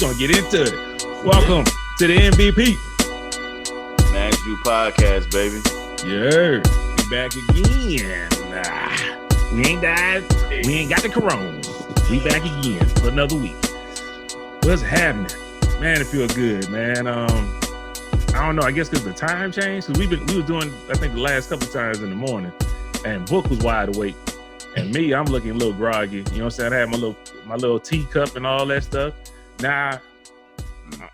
gonna get into it. Welcome to the MVP. Nash You Podcast, baby. Yeah, we back again. We ain't died. We ain't got the corona. We back again for another week. What's happening? Man, it feels good, man. I don't know. I guess because the time changed. Because we were doing, I think, the last couple of times in the morning, and Book was wide awake, and me, I'm looking a little groggy. You know what I'm saying? I had my little teacup and all that stuff. Now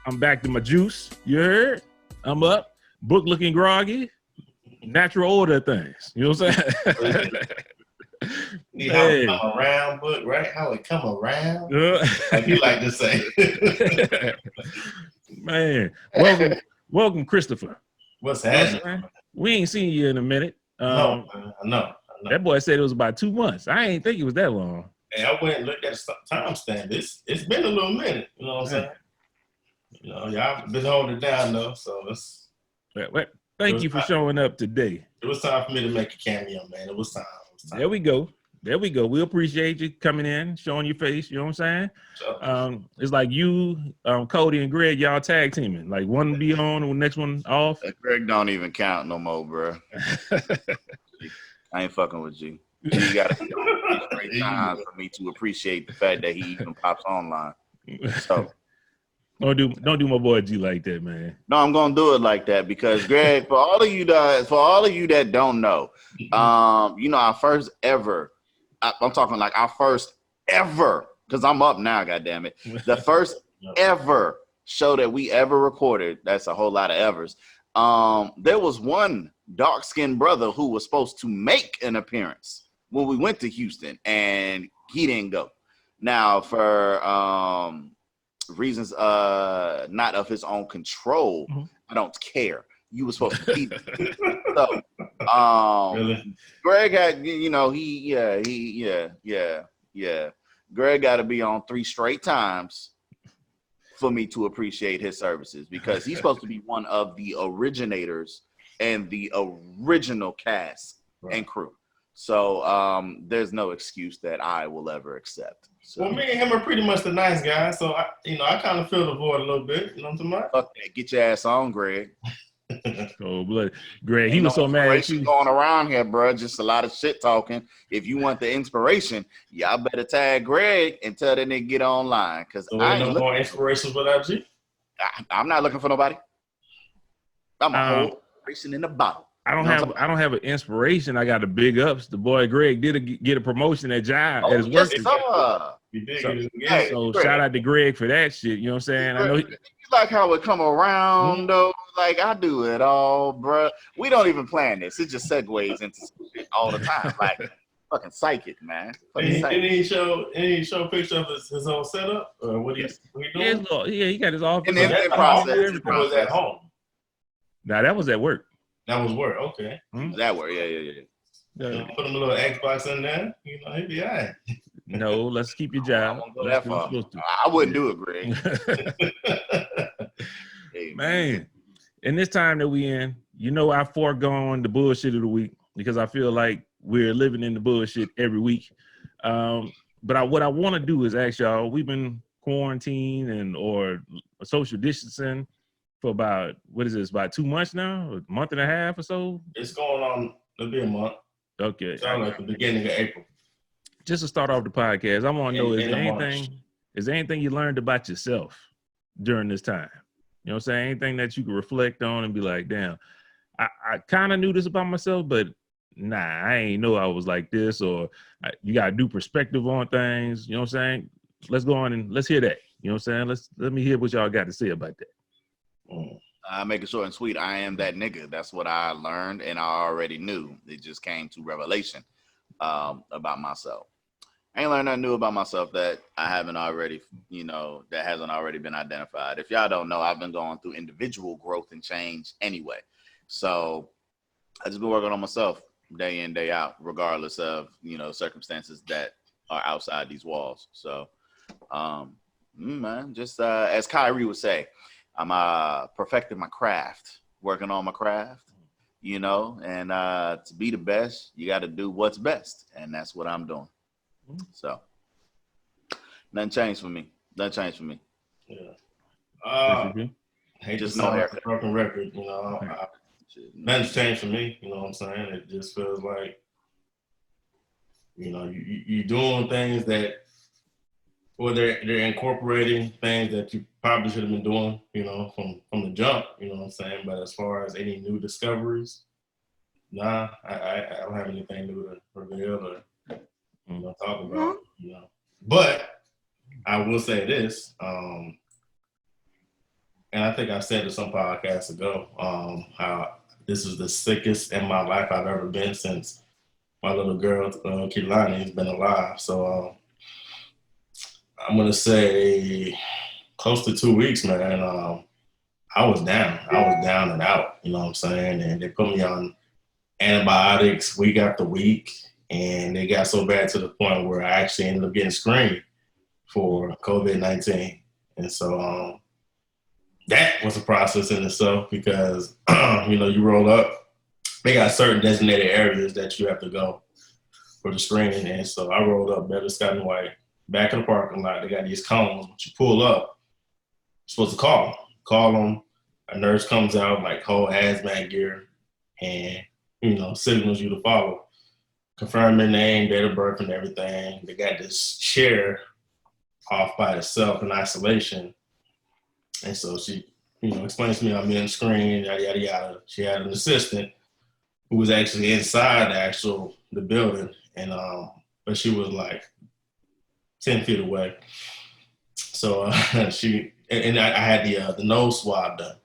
I'm back to my juice. You heard? I'm up. Book looking groggy. Natural order of things. You know what I'm saying? See how it come around, Book, right? How it come around? Like you like to say. Man, welcome, Christopher. What's happening? We ain't seen you in a minute. No. That boy said it was about 2 months. I ain't think it was that long. Hey, I went and looked at the timestamp. It's been a little minute. You know what I'm saying? You know, y'all been holding it down though, so it's. Thank you for showing up today. It was time for me to make a cameo, man. It was time. There we go. We appreciate you coming in, showing your face. You know what I'm saying? Sure. It's like you, Cody, and Greg, y'all tag teaming. Like one be on, and the next one off. Greg don't even count no more, bro. I ain't fucking with you. You got to be on great time for me to appreciate the fact that he even pops online. So don't do my boy G like that, man. no, I'm gonna do it like that because Greg, for all of you that don't know, our first ever. I'm talking like our first ever, because I'm up now, goddammit. The first ever show that we ever recorded, that's a whole lot of evers. There was one dark-skinned brother who was supposed to make an appearance when we went to Houston, and he didn't go. Now, for reasons not of his own control, I don't care. You were supposed to be there. So, Really? Greg had, Greg got to be on 3 straight times for me to appreciate his services because he's supposed to be one of the originators and the original cast and crew. So there's no excuse that I will ever accept. So, Well, me and him are pretty much the nice guys, so I kind of fill the void a little bit. You know what I'm talking about? fuck that. Get your ass on, Greg. Oh, blood, Greg, he was so mad at you. Going around here, bro. Just a lot of shit talking. If you want the inspiration, y'all better tag Greg and tell that nigga get online. Cause So I ain't ain't no more inspirations without you. I'm not looking for nobody. I'm a whole inspiration in the bottle. I don't have an inspiration. I got the big ups. The boy Greg did get a promotion at Jive at his work. You did So shout out to Greg for that shit. You know what I'm saying? I know you like how it come around though. Like I do it all, bro. We don't even plan this. It just segues into some shit all the time. Like fucking psychic, man. Did he show picture of his whole setup? Or what he doing? He got his office. And then process. Was at home. Nah, that was at work. That was work. Okay. That work. Yeah. Put him a little Xbox in there. He'd be all right. No, let's keep your job. That far. I wouldn't do it, Greg. Hey, man, in this time that we in, I foregone the bullshit of the week because I feel like we're living in the bullshit every week. But what I want to do is ask y'all, we've been quarantined or social distancing for about, about 2 months now? A month and a half or so? It's going on, it'll be a month. Okay. Sound like the beginning of April. Just to start off the podcast, I want to know, is there anything you learned about yourself during this time? You know what I'm saying? Anything that you can reflect on and be like, damn, I kind of knew this about myself, but nah, I ain't know I was like this, or you got a new perspective on things. You know what I'm saying? Let's go on and let's hear that. You know what I'm saying? Let me hear what y'all got to say about that. Make it short and sweet. I am that nigga. That's what I learned, and I already knew. It just came to revelation about myself. I ain't learned nothing new about myself that I haven't already, that hasn't already been identified. If y'all don't know, I've been going through individual growth and change anyway. So I just been working on myself day in, day out, regardless of, circumstances that are outside these walls. So, man, just as Kyrie would say, I'm perfecting my craft, working on my craft, and to be the best, you got to do what's best. And that's what I'm doing. So nothing changed for me. Yeah. Hate Just to no sound like a haircut. broken record, you know. Nothing's changed for me, you know what I'm saying? It just feels like, you know, you're doing things that, or they're incorporating things that you probably should have been doing, you know, from the jump, you know what I'm saying? But as far as any new discoveries, nah, I don't have anything new to reveal or talk about, you know. But I will say this, and I think I said it some podcasts ago, how this is the sickest in my life I've ever been since my little girl, Kehlani, has been alive. So I'm going to say close to 2 weeks, man. I was down. I was down and out, you know what I'm saying? And they put me on antibiotics week after week. And they got so bad to the point where I actually ended up getting screened for COVID-19. And so that was a process in itself because, you know, you roll up, they got certain designated areas that you have to go for the screening. And so I rolled up Better Scott and White, back in the parking lot. They got these cones. But you pull up, you're supposed to call them. A nurse comes out, like whole hazmat gear, and, you know, signals you to follow. Confirm your name, date of birth, and everything. They got this chair off by itself in isolation. And so she, you know, explains to me I'm being screened, yada, yada, yada. She had an assistant who was actually inside the building. And, but she was like 10 feet away. So I had the nose swab done.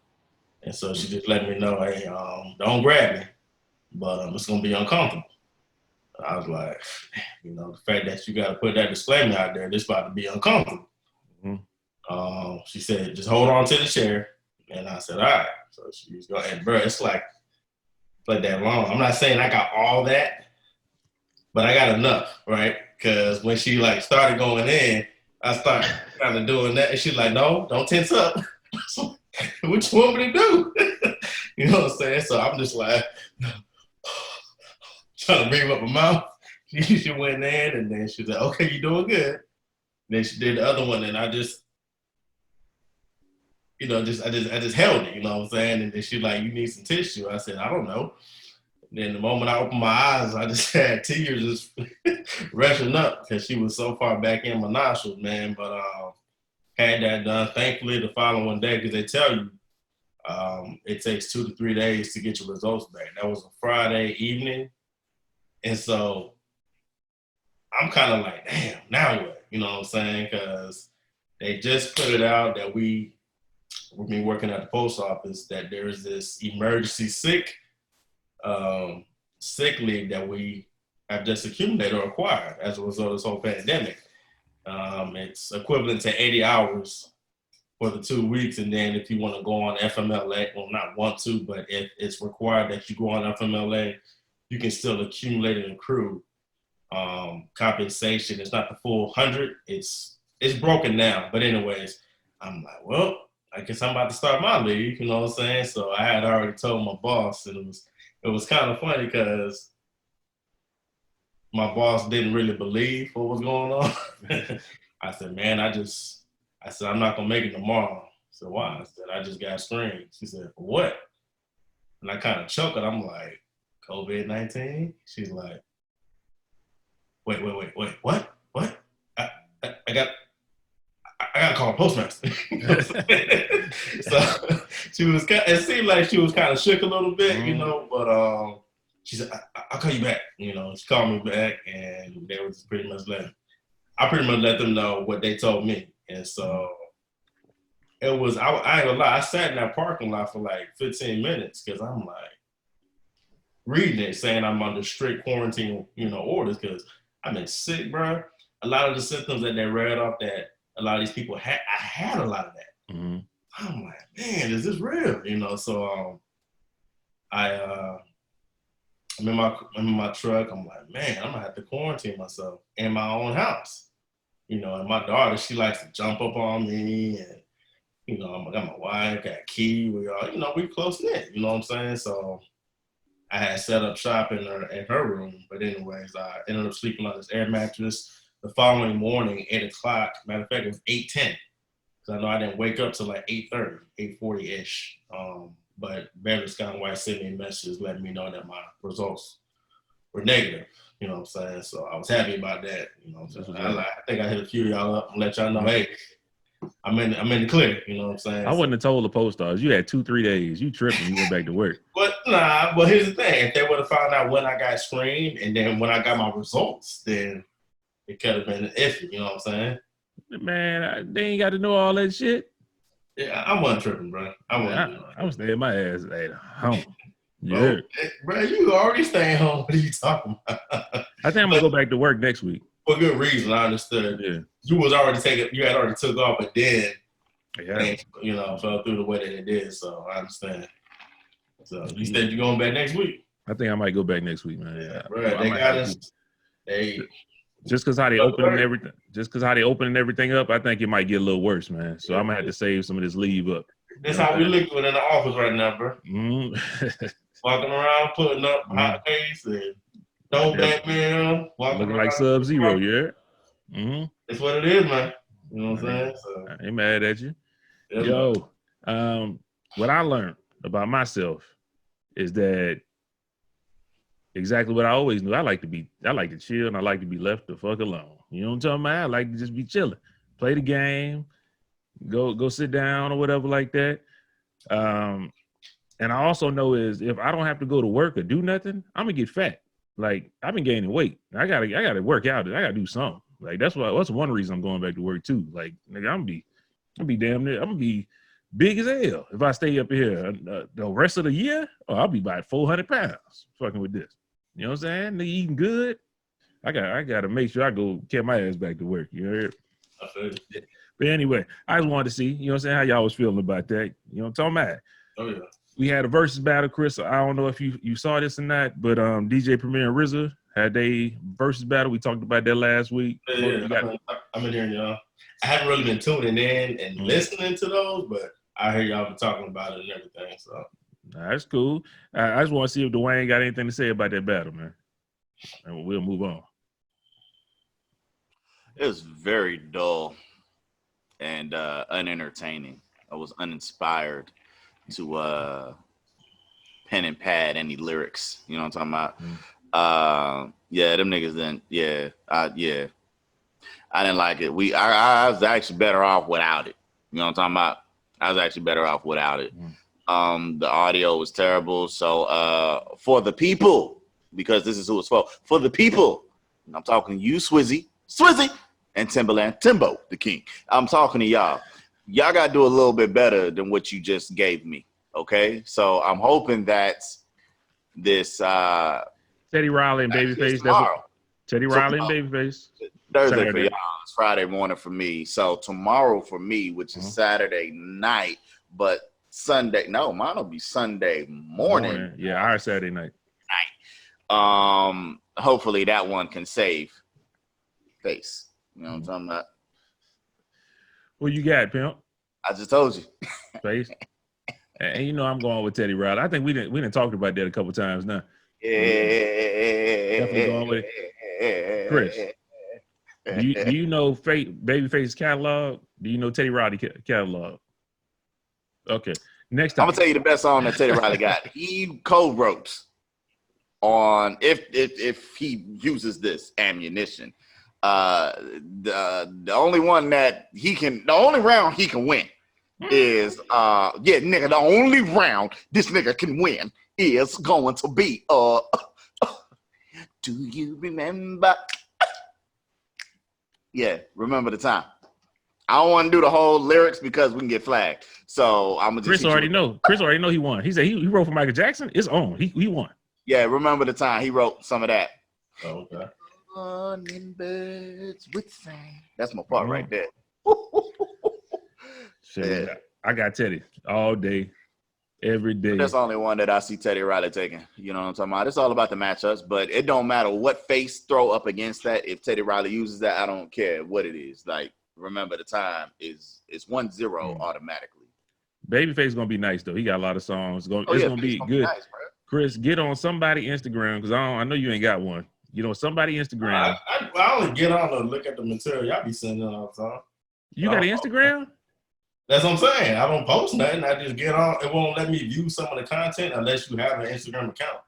And so she just let me know, hey, don't grab me, but it's going to be uncomfortable. I was like, you know, the fact that you got to put that disclaimer out there, this about to be uncomfortable. Mm-hmm. She said, just hold on to the chair. And I said, all right. So she was going, and bro, it's like that long. I'm not saying I got all that, but I got enough, right? Because when she like started going in, I started kind of doing that. And she's like, no, don't tense up. What you want me to do? You know what I'm saying? So I'm just like, trying to breathe up my mouth. She went in and then she said, okay, you're doing good. Then she did the other one and I just, you know, I just held it, you know what I'm saying? And then she's like, you need some tissue. I said, I don't know. And then the moment I opened my eyes, I just had tears just rushing up because she was so far back in my nostrils, man. But had that done. Thankfully, the following day, because they tell you it takes 2 to 3 days to get your results back. That was a Friday evening. And so I'm kind of like, damn, now what? You know what I'm saying? Because they just put it out that we've been working at the post office, that there's this emergency sick leave that we have just accumulated or acquired as a result of this whole pandemic. It's equivalent to 80 hours for the 2 weeks. And then if you want to go on FMLA, well, not want to, but if it's required that you go on FMLA, you can still accumulate and accrue compensation. It's not the full 100. It's broken down. But anyways, I'm like, well, I guess I'm about to start my league, you know what I'm saying? So I had already told my boss, and it was kind of funny because my boss didn't really believe what was going on. I said, man, I said, I'm not going to make it tomorrow. I said, why? I said, I just got screened. She said, for what? And I kind of choked, and I'm like, COVID-19? She's like, wait, what? I got to call a postmaster. So it seemed like she was kind of shook a little bit, you know, but she said, I'll call you back. You know, she called me back, and they was pretty much I pretty much let them know what they told me. And so it was, I ain't gonna lie, I sat in that parking lot for like 15 minutes because I'm like reading it, saying I'm under strict quarantine, you know, orders because I've been sick, bro. A lot of the symptoms that they read off that a lot of these people had, I had a lot of that. Mm-hmm. I'm like, man, is this real? You know, so I'm in my truck. I'm like, man, I'm gonna have to quarantine myself in my own house. You know, and my daughter, she likes to jump up on me, and you know, I got my wife, got Key. We all, you know, we close knit. You know what I'm saying? So I had set up shop in her room. But anyways, I ended up sleeping on this air mattress. The following morning, 8 o'clock. Matter of fact, it was 8:10. Because I know I didn't wake up till like 8:30, 8:40-ish. But Beverly Scott White sent me a message letting me know that my results were negative. You know what I'm saying? So I was happy about that. You know what I'm saying? I think I hit a few of y'all up and let y'all know, hey, I'm in the clear. You know what I'm saying? I wouldn't have told the post office. You had 2-3 days. You tripping. You went back to work. But here's the thing. If they would have found out when I got screened and then when I got my results, then it could have been iffy. You know what I'm saying? Man, they ain't got to know all that shit. Yeah, I wasn't tripping, bro. I was staying my ass at home. Yeah. Bro, you already staying home. What are you talking about? I think I'm going to go back to work next week. For good reason, I understood. Yeah. You had already took off, but then, fell through the way that it did, so I understand. So you said you're going back next week? I think I might go back next week, man. Yeah, bro, they got us. Just because how they opening everything up, I think it might get a little worse, man. So I'm gonna have to save some of this leave up. That's how we look in the office right now, bro. Mm-hmm. Walking around, putting up hot face and no Batman. Looking like Sub-Zero, yeah. Mm-hmm. That's what it is, man. You know what I'm saying? So. I ain't mad at you. Yeah, Yo, what I learned about myself is that exactly what I always knew. I like to chill and I like to be left the fuck alone. You know what I'm talking about? I like to just be chilling. Play the game, go sit down or whatever like that. And I also know is if I don't have to go to work or do nothing, I'm gonna get fat. Like I've been gaining weight. I gotta work out. I gotta do something. Like that's one reason I'm going back to work too. Like nigga, I'm gonna be damn near. I'm gonna be big as hell if I stay up here the rest of the year. Oh, I'll be about 400 pounds fucking with this. You know what I'm saying? Nigga eating good. I gotta make sure I go get my ass back to work. You heard? But anyway, I just wanted to see, you know what I'm saying, how y'all was feeling about that. You know what I'm talking about? Oh yeah. We had a versus battle, Chris. I don't know if you saw this or not, but DJ Premier and RZA had a versus battle. We talked about that last week. Yeah, I'm in here, y'all. I haven't really been tuning in and listening to those, but I hear y'all been talking about it and everything. So that's cool. I just want to see if Dwayne got anything to say about that battle, man. And we'll move on. It was very dull and unentertaining. I was uninspired to pen and pad any lyrics. You know what I'm talking about? Yeah, them niggas didn't. Yeah, I didn't like it. I was actually better off without it. You know what I'm talking about? I was actually better off without it. The audio was terrible. So for the people, because this is who it's for the people, I'm talking to you, Swizzy, and Timberland, Timbo, the king. I'm talking to y'all. Y'all got to do a little bit better than what you just gave me, okay? So I'm hoping that this Teddy Riley and Babyface. Teddy Riley and Babyface. Thursday for y'all. It's Friday morning for me. So tomorrow for me, which is Saturday night, but Sunday. No, mine will be Sunday morning. Yeah, our Saturday night. Hopefully that one can save face. You know what I'm talking about? What you got, pimp? I just told you. Face. And you know I'm going with Teddy Riley. I think we didn't talk about that a couple times now. Yeah. Definitely going with it. Chris, do you know Babyface's catalog? Do you know Teddy Riley catalog? Okay. Next time. I'm gonna tell you the best song that Teddy Riley got. He co-wrote on if he uses this ammunition. The only one that the only round he can win is nigga, the only round this nigga can win is going to be do you remember? Yeah, remember the time. I don't want to do the whole lyrics because we can get flagged. So I'm gonna just Chris already know he won. He said he wrote for Michael Jackson. It's on. He won. Yeah, remember the time he wrote some of that. Oh, okay. Morning birds with sand. That's my part right there. Shit, yeah. I got Teddy all day, every day. That's the only one that I see Teddy Riley taking. You know what I'm talking about? It's all about the matchups, but it don't matter what face throw up against that. If Teddy Riley uses that, I don't care what it is. Like, remember the time is 1-0 automatically. Babyface gonna be nice though. He got a lot of songs. It's gonna be good. Be nice, Chris, get on somebody Instagram because I know you ain't got one. You know, somebody Instagram. I only get on to look at the material y'all be sending all the time. You got an Instagram? That's what I'm saying. I don't post nothing. I just get on. It won't let me view some of the content unless you have an Instagram account.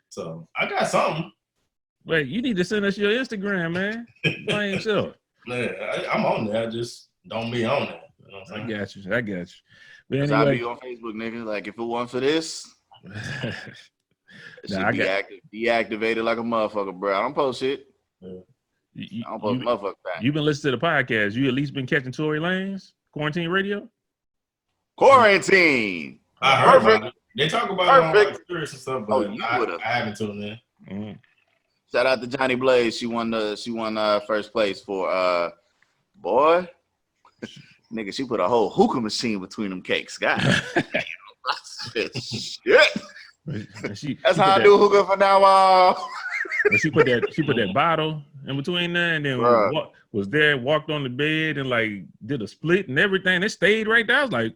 So I got something. Wait, you need to send us your Instagram, man. Blame yourself. Yeah, I'm on there. I just don't be on there. You know what I'm I saying? got you. But Cause anyway, I be on Facebook, nigga. Like if it wasn't for this, it should be deactivated like a motherfucker, bro. I don't post shit. Yeah. I don't post motherfucker back. You've been listening to the podcast. You at least been catching Tory Lanez quarantine radio. Quarantine. I heard about it. They talk about it on like Spirit and stuff, but I haven't tuned in. Mm-hmm. Shout out to Johnny Blaze. She won first place for boy. Nigga, she put a whole hookah machine between them cakes. God. Shit. That's how I do hookah from now on. She put that bottle in between there, and then walked on the bed and like did a split and everything. It stayed right there. I was like,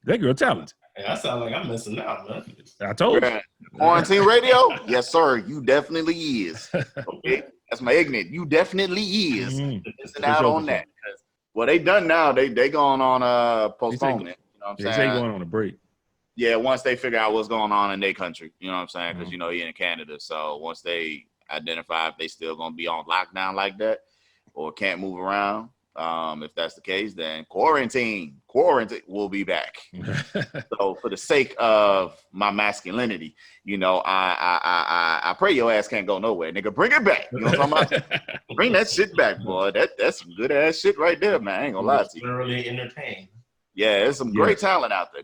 that girl talented. Hey, I sound like I'm missing out, man. I told you. Quarantine radio? Yes, sir. You definitely is. Okay, that's my ignorant. You definitely is. Missing out on that. Well, they done now. They going on postponement. You know what I'm saying? They say going on a break. Yeah, once they figure out what's going on in their country, you know what I'm saying? Because he in Canada, so once they identify if they still gonna be on lockdown like that or can't move around, if that's the case, then quarantine will be back. So for the sake of my masculinity, I pray your ass can't go nowhere, nigga. Bring it back. You know what I'm talking about? Bring that shit back, boy. That's some good ass shit right there, man. I ain't gonna lie to you. Thoroughly entertained. Yeah, there's some great talent out there.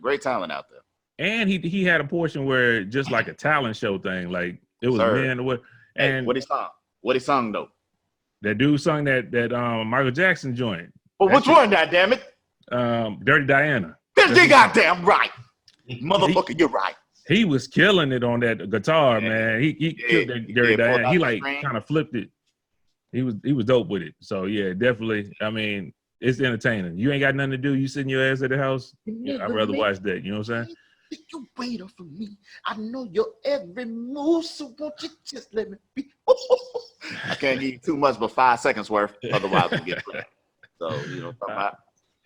And he had a portion where just like a talent show thing, like it was men. And what he sung though? That dude sung that Michael Jackson joint. Well, which one, goddammit? Dirty Diana. You goddamn right, motherfucker. You're right. He was killing it on that guitar, man. He killed that Dirty Diana. He like kind of flipped it. He was dope with it. So yeah, definitely. I mean, it's entertaining. You ain't got nothing to do. You sitting your ass at the house. I'd rather watch that. You know what I'm saying? You wait for me. I know your every move, so won't you just let me be? I can't give you too much, but 5 seconds worth. Otherwise, we'll get played. So you know what I'm talking about.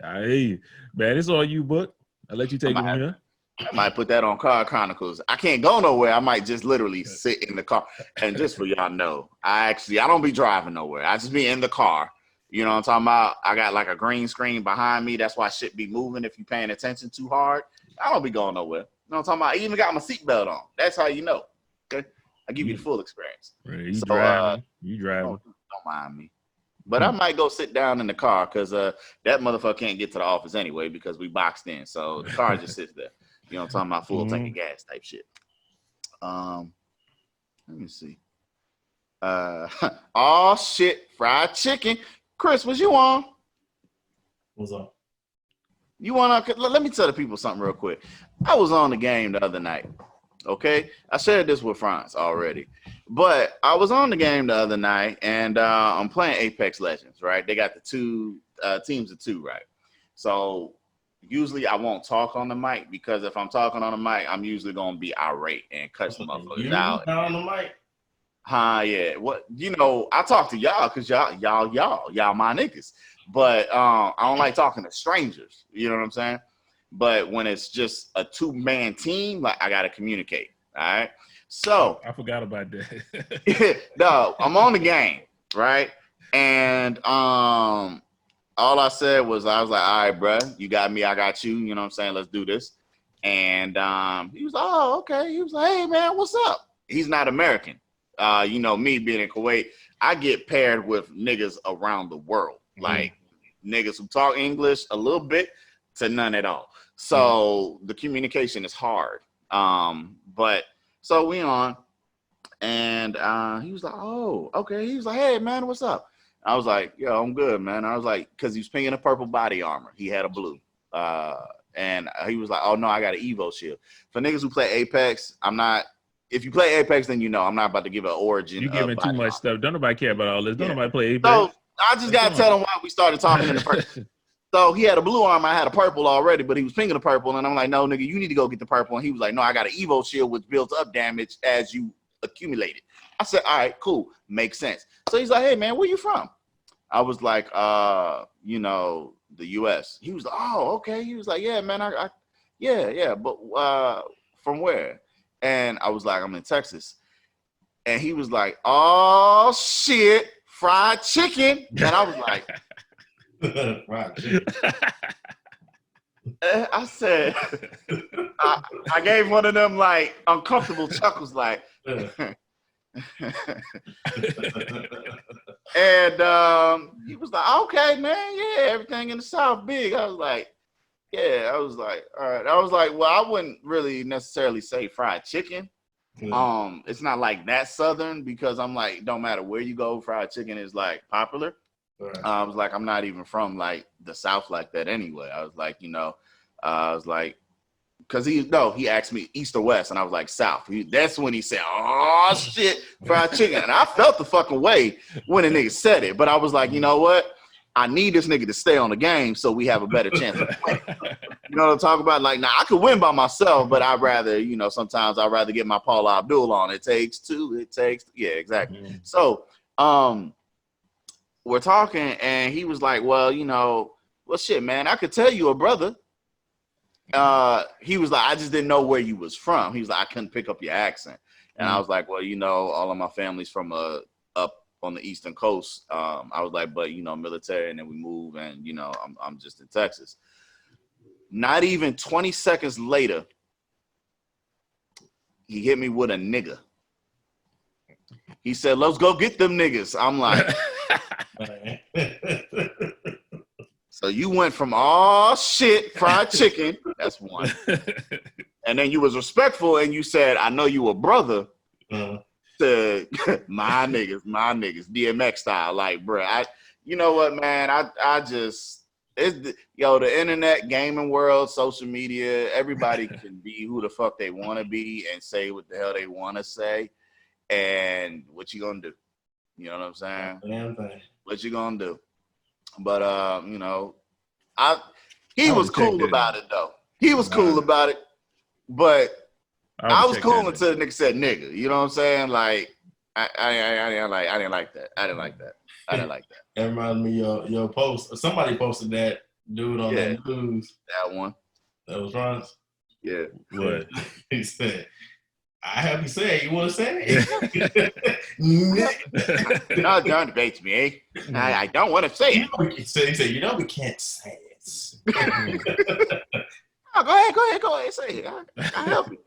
I hear you, man. It's all you, Book. I'll let you take it from here. I might put that on Car Chronicles. I can't go nowhere. I might just literally sit in the car. And just for y'all know, I don't be driving nowhere. I just be in the car. You know what I'm talking about? I got like a green screen behind me. That's why shit be moving if you're paying attention too hard. I don't be going nowhere. You know what I'm talking about? I even got my seatbelt on. That's how you know. Okay? I give you the full experience. Right, you driving. Don't mind me. But I might go sit down in the car because that motherfucker can't get to the office anyway because we boxed in. So the car just sits there. You know what I'm talking about? Full tank of gas type shit. Let me see. Oh shit, fried chicken. Chris, was you on? What's up? You want to? Let me tell the people something real quick. I was on the game the other night. Okay, I shared this with Franz already, but I was on the game the other night, and I'm playing Apex Legends. Right? They got the two teams of two, right? So usually I won't talk on the mic because if I'm talking on the mic, I'm usually gonna be irate and cuss the motherfuckers out. On the mic? Yeah. What I talk to y'all because y'all my niggas. But I don't like talking to strangers. You know what I'm saying? But when it's just a 2-man team, like I gotta communicate. All right. So I forgot about that. No, I'm on the game, right? And all I said was I was like, all right, bro, you got me, I got you. You know what I'm saying? Let's do this. And he was like, oh, okay. He was like, hey man, what's up? He's not American. Me being in Kuwait, I get paired with niggas around the world. Like niggas who talk English a little bit to none at all. So the communication is hard. But so we on, and he was like, oh, okay. He was like, hey man, what's up? I was like, yo, I'm good, man. I was like, because he was pinging a purple body armor. He had a blue. And he was like, oh no, I got an Evo shield. For niggas who play Apex, I'm not. If you play Apex, then I'm not about to give an origin. You giving too much stuff. Don't nobody care about all this. Don't nobody play Apex. So I just got to tell him why we started talking in the first. So he had a blue arm. I had a purple already, but he was pinging the purple. And I'm like, no, nigga, you need to go get the purple. And he was like, no, I got an Evo shield which builds up damage as you accumulate it. I said, all right, cool. Makes sense. So he's like, hey, man, where you from? I was like, the U.S. He was like, oh, okay. He was like, yeah, man, yeah, but from where? And I was like, I'm in Texas. And he was like, oh shit, fried chicken. And I was like, Fried chicken. I said, I gave one of them like uncomfortable chuckles, like, and he was like, okay, man, yeah, everything in the South big. I was like, yeah, I was like, all right. I was like, well, I wouldn't really necessarily say fried chicken. It's not like that Southern, because I'm like, don't matter where you go, fried chicken is like popular. Right. I was like, I'm not even from like the South like that anyway. I was like, I was like, because he asked me East or West, and I was like South. That's when he said, oh shit, fried chicken. And I felt the fucking way when the nigga said it, but I was like, you know what? I need this nigga to stay on the game so we have a better chance of winning. You know what I'm talking about? Like, now I could win by myself, but I'd rather, sometimes I'd rather get my Paula Abdul on. It takes two. Yeah, exactly. Mm-hmm. So, we're talking, and he was like, well, well, shit, man, I could tell you a brother. He was like, I just didn't know where you was from. He was like, I couldn't pick up your accent. And I was like, well, all of my family's from up on the Eastern Coast. I was like, but, military, and then we move, and, I'm just in Texas. Not even 20 seconds later, he hit me with a nigga. He said, let's go get them niggas. I'm like, so you went from, oh shit, fried chicken. That's one. And then you was respectful, and you said, I know you a brother. To my niggas, DMX style. Like, bro, you know what, man? I just, the internet, gaming world, social media, everybody can be who the fuck they want to be and say what the hell they want to say. And what you gonna do? You know what I'm saying? Damn thing. What you gonna do? But he was cool about it though. He was cool about it, but I was cool until the nigga said nigga. You know what I'm saying? Like I didn't like that. I didn't like that. That reminds me of your post. Somebody posted that dude on the news. That one. That was Ron. Yeah. What? He said, I have you say it. You want to say it? No, don't debate me, eh? I don't want to say it. He said, we can't say it. Oh, go ahead. Say it. I'll help you.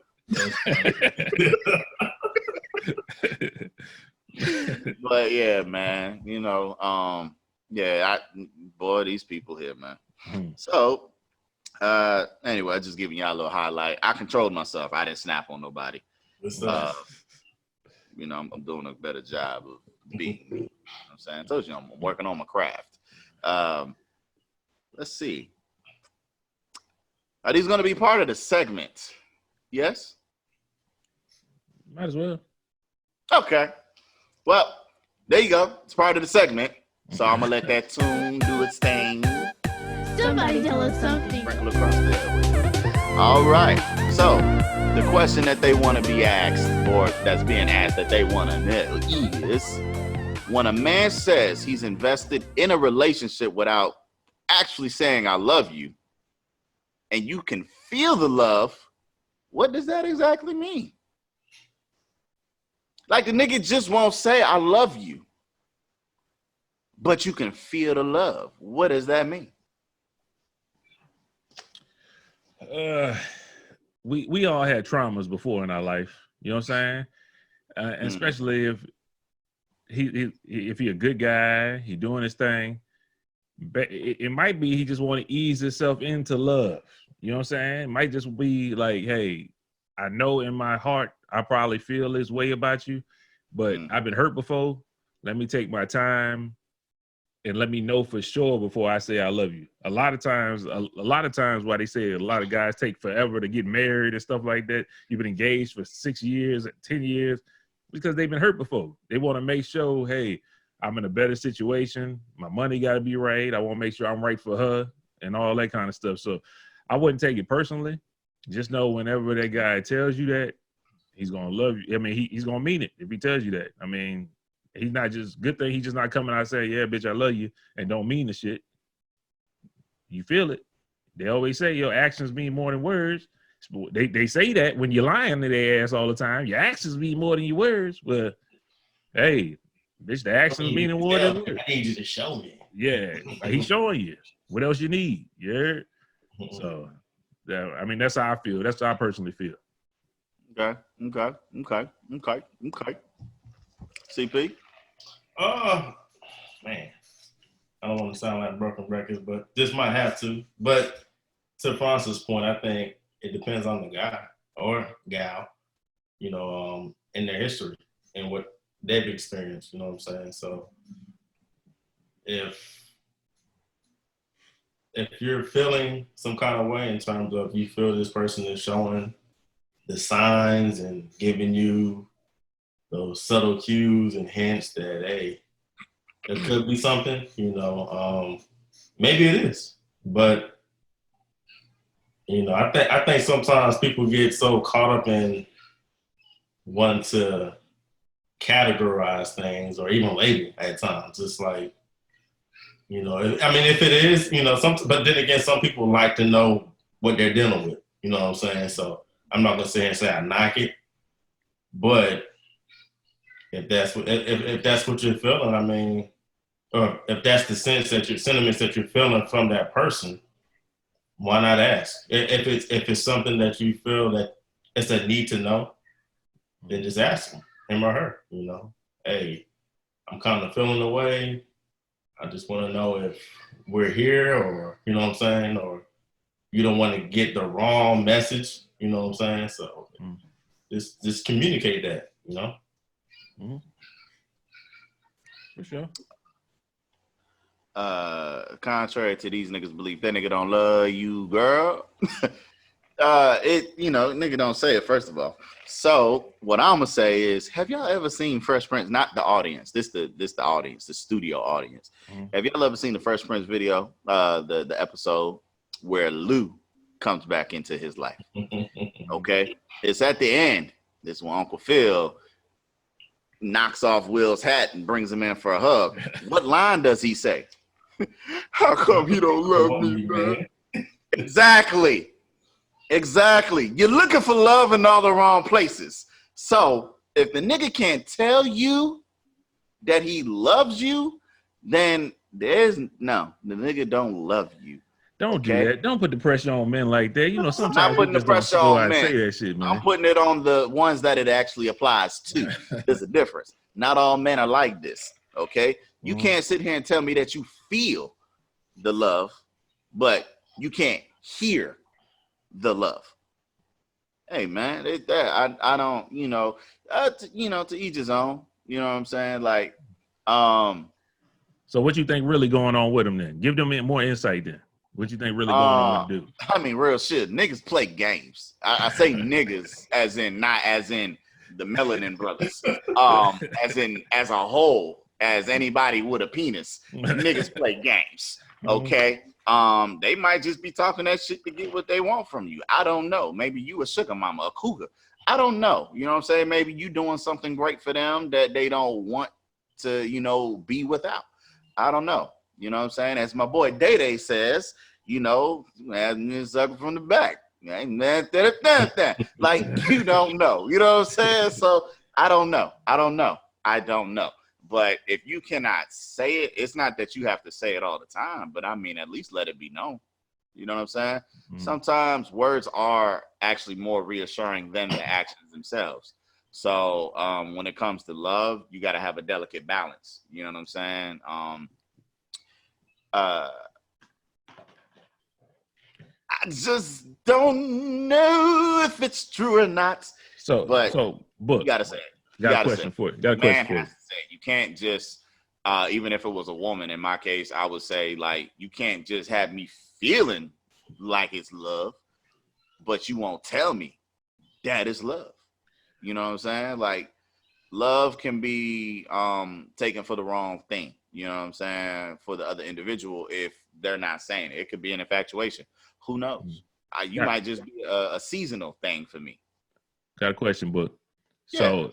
But yeah, man, boy, these people here, man. So anyway, just giving y'all a little highlight. I controlled myself. I didn't snap on nobody. I'm doing a better job of being me. You know what I'm saying? I told you I'm working on my craft. Let's see. Are these going to be part of the segment? Yes? Might as well. Okay. Well, there you go. It's part of the segment. So I'm going to let that tune do its thing. Somebody tell us something. Sprinkle across there. All right. So the question that they want to be asked, or that's being asked that they want to know, is when a man says he's invested in a relationship without actually saying I love you, and you can feel the love, what does that exactly mean? Like, the nigga just won't say I love you, but you can feel the love. What does that mean? We all had traumas before in our life. You know what I'm saying? And especially if he a good guy, he doing his thing. But it might be he just want to ease himself into love. You know what I'm saying? It might just be like, hey, I know in my heart I probably feel this way about you, but I've been hurt before. Let me take my time and let me know for sure before I say I love you. A lot of times why they say a lot of guys take forever to get married and stuff like that. You've been engaged for 6 years, 10 years, because they've been hurt before. They want to make sure, hey, I'm in a better situation. My money got to be right. I want to make sure I'm right for her and all that kind of stuff. So I wouldn't take it personally. Just know whenever that guy tells you that, he's going to love you. I mean, he's going to mean it if he tells you that. I mean, he's not just, good thing he's just not coming out and saying, yeah, bitch, I love you, and don't mean the shit. you feel it. They always say your actions mean more than words. They say that when you're lying to their ass all the time. Your actions mean more than your words. But hey, bitch, the actions mean more than words. I need you to show me. Yeah, like he's showing you. What else you need? Yeah. So, I mean, that's how I feel. That's how I personally feel. Okay. CP? Man, I don't want to sound like broken records, but this might have to. But to Francis' point, I think it depends on the guy or gal, in their history and what they've experienced, you know what I'm saying? So if you're feeling some kind of way in terms of you feel this person is showing the signs and giving you those subtle cues and hints that, hey, there could be something, maybe it is. But, I think sometimes people get so caught up in wanting to categorize things or even label at times. It's like, if it is, but then again, some people like to know what they're dealing with, you know what I'm saying? So I'm not going to sit here and say I knock it, but if that's what you're feeling, or if that's the sentiments that you're feeling from that person, why not ask? If it's something that you feel that it's a need to know, then just ask him or her, hey, I'm kind of feeling the way. I just want to know if we're here, or, you know what I'm saying? Or you don't want to get the wrong message, you know what I'm saying? So just communicate that, Mm-hmm. For sure. Contrary to these niggas' belief, that nigga don't love you, girl. Nigga don't say it, first of all. So what I'm gonna say is, have y'all ever seen Fresh Prince? Not the audience. This the audience, the studio audience. Mm-hmm. Have y'all ever seen the Fresh Prince video? The episode where Lou comes back into his life. Okay, it's at the end. This when Uncle Phil knocks off Will's hat and brings him in for a hug. What line does he say? How come he don't love me, man? Exactly. You're looking for love in all the wrong places. So if the nigga can't tell you that he loves you, then the nigga don't love you. Don't do that. Don't put the pressure on men like that. Sometimes I'm not putting the pressure on men. Say that shit, man. I'm putting it on the ones that it actually applies to. There's a difference. Not all men are like this. Okay, you can't sit here and tell me that you feel the love, but you can't hear the love. Hey man, I don't, to each his own. You know what I'm saying? Like, So what you think really going on with him then? Give them more insight then. What you think really going on with dude? I mean, real shit. Niggas play games. I say niggas as in not as in the Melanin brothers. As a whole, as anybody with a penis. Niggas play games. Okay. They might just be talking that shit to get what they want from you. I don't know. Maybe you a sugar mama, a cougar. I don't know. You know what I'm saying? Maybe you doing something great for them that they don't want to, be without. I don't know. You know what I'm saying? As my boy Day says, as me sucker from the back. Like, you don't know. You know what I'm saying? So I don't know. But if you cannot say it, it's not that you have to say it all the time, but I mean, at least let it be known. You know what I'm saying? Mm-hmm. Sometimes words are actually more reassuring than the actions themselves. So when it comes to love, you got to have a delicate balance. You know what I'm saying? I just don't know if it's true or not. But you got to say it. Got a question for you. Man has to say it. You can't just, even if it was a woman, in my case, I would say, like, you can't just have me feeling like it's love, but you won't tell me that it's love. You know what I'm saying? Like, love can be taken for the wrong thing. You know what I'm saying? For the other individual, if they're not saying it. It could be an infatuation. Who knows? You might just be a seasonal thing for me. Got a question, Book. So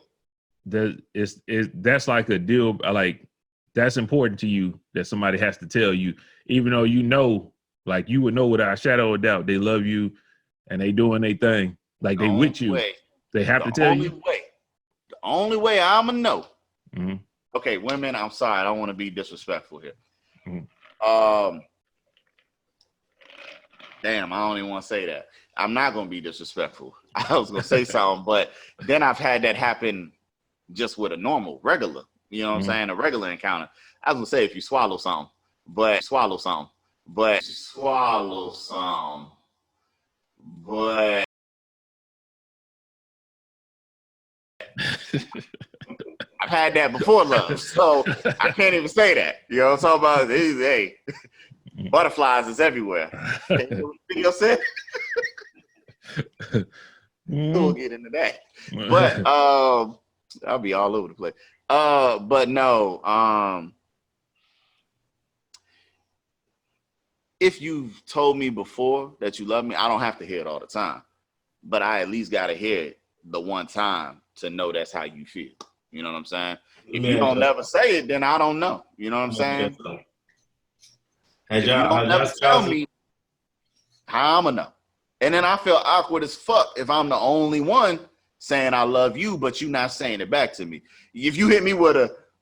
that's like a deal, like that's important to you that somebody has to tell you, even though Like you would know without a shadow of doubt they love you and they doing their thing. Like they with you. They have to tell you. The only way I'ma know. Mm-hmm. Okay, women, I'm sorry, I don't want to be disrespectful here. Mm-hmm. Damn, I don't even want to say that. I'm not gonna be disrespectful. I was gonna say something, but then I've had that happen just with a normal, regular, you know what I'm saying? A regular encounter. I was gonna say if you swallow something, but I've had that before love, so I can't even say that. You know what I'm talking about? Hey, butterflies is everywhere. Video said. We'll get into that. But I'll be all over the place. But no, if you've told me before that you love me, I don't have to hear it all the time. But I at least gotta hear it the one time to know that's how you feel. You know what I'm saying? If you don't never say it, then I don't know. You know what I'm saying? If you don't never tell me, how I'ma know? And then I feel awkward as fuck if I'm the only one saying I love you, but you not saying it back to me. If you hit me with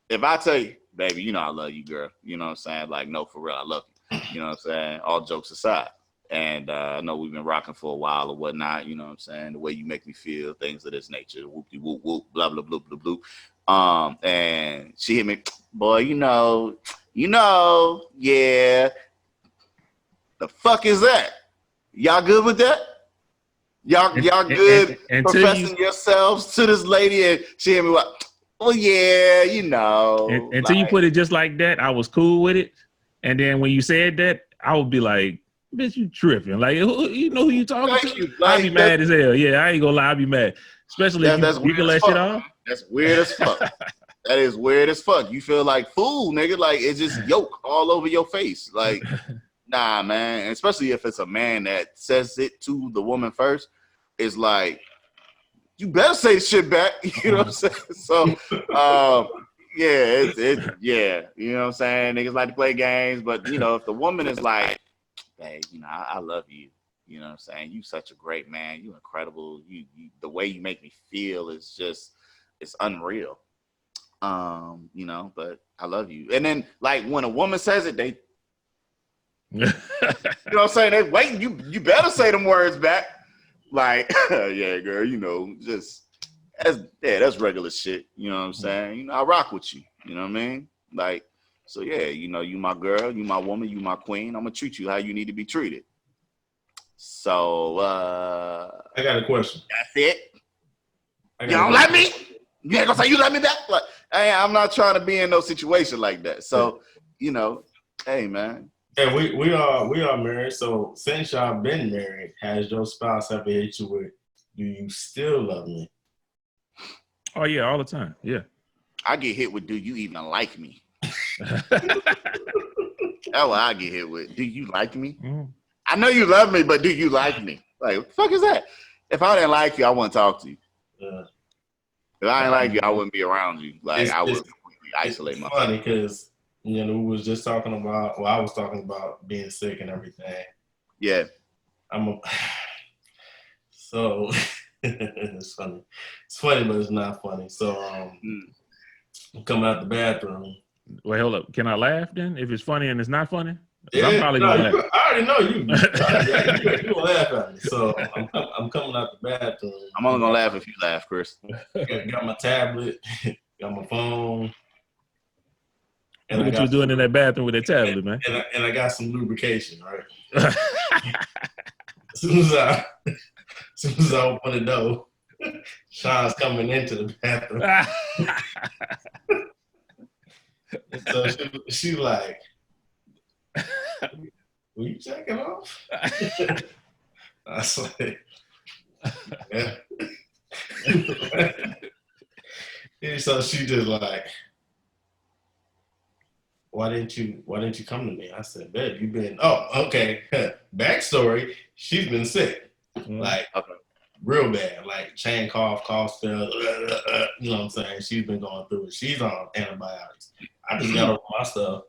if I tell you, baby, you know I love you, girl. You know what I'm saying? Like, no, for real, I love you. You know what I'm saying? All jokes aside. And I know we've been rocking for a while or whatnot, you know what I'm saying? The way you make me feel, things of this nature, whoop-de whoop whoop, blah, blah, blah, blah, blah. And she hit me, boy, you know, yeah. The fuck is that? Y'all good with that? Y'all good and professing yourselves to this lady, and she hit me like, oh yeah, you know. Until you put it just like that, I was cool with it. And then when you said that, I would be like, bitch, you tripping. Like, you know who you talking to? I'd be mad as hell. Yeah, I ain't gonna lie, I'd be mad. Especially if you can let shit off. That's weird as fuck. That is weird as fuck. You feel like fool, nigga. Like, it's just yolk all over your face. Like, nah, man. And especially if it's a man that says it to the woman first, it's like, you better say the shit back. You know what I'm saying? So, yeah, you know what I'm saying? Niggas like to play games, but, you know, if the woman is like, hey, you know, I love you. You know what I'm saying? You such a great man. You incredible. You the way you make me feel is just, it's unreal. You know, but I love you. And then, like, when a woman says it, they, you know what I'm saying? They waiting. You better say them words back. Like, yeah, girl, you know, just that's regular shit. You know what I'm saying? You know, I rock with you. You know what I mean? Like, so yeah, you know, you my girl, you my woman, you my queen. I'm gonna treat you how you need to be treated. So I got a question. That's it. You don't like me? You ain't gonna say you love me back? Like, hey, I'm not trying to be in no situation like that. So, you know, hey man. Yeah, we are married. So since y'all been married, has your spouse ever hit you with, do you still love me? Oh yeah, all the time. Yeah. I get hit with, do you even like me? That's what I get hit with. Do you like me? Mm. I know you love me, but do you like me? Like, what the fuck is that? If I didn't like you, I wouldn't talk to you. If I didn't like you, I wouldn't be around you. Like, I would completely isolate myself. It's funny because, you know, we was just talking about, well, I was talking about being sick and everything. Yeah. So it's funny. It's funny, but it's not funny. So I'm coming out the bathroom. Wait, hold up. Can I laugh then? If it's funny and it's not funny? Yeah, I'm probably gonna laugh. I already know you. You gonna laugh at me. So I'm coming out the bathroom. I'm only gonna laugh if you laugh, Chris. Got my tablet, got my phone. And what you doing in that bathroom with that tablet, man? And I got some lubrication, right? As soon as I open the door, Sean's coming into the bathroom. So she like, were you checking off? I was like, yeah. And so she just like, why didn't you come to me? I said, babe, you've been, okay. Backstory, she's been sick. Like, real bad. Like, chain cough spell, you know what I'm saying? She's been going through it. She's on antibiotics. I just got over my stuff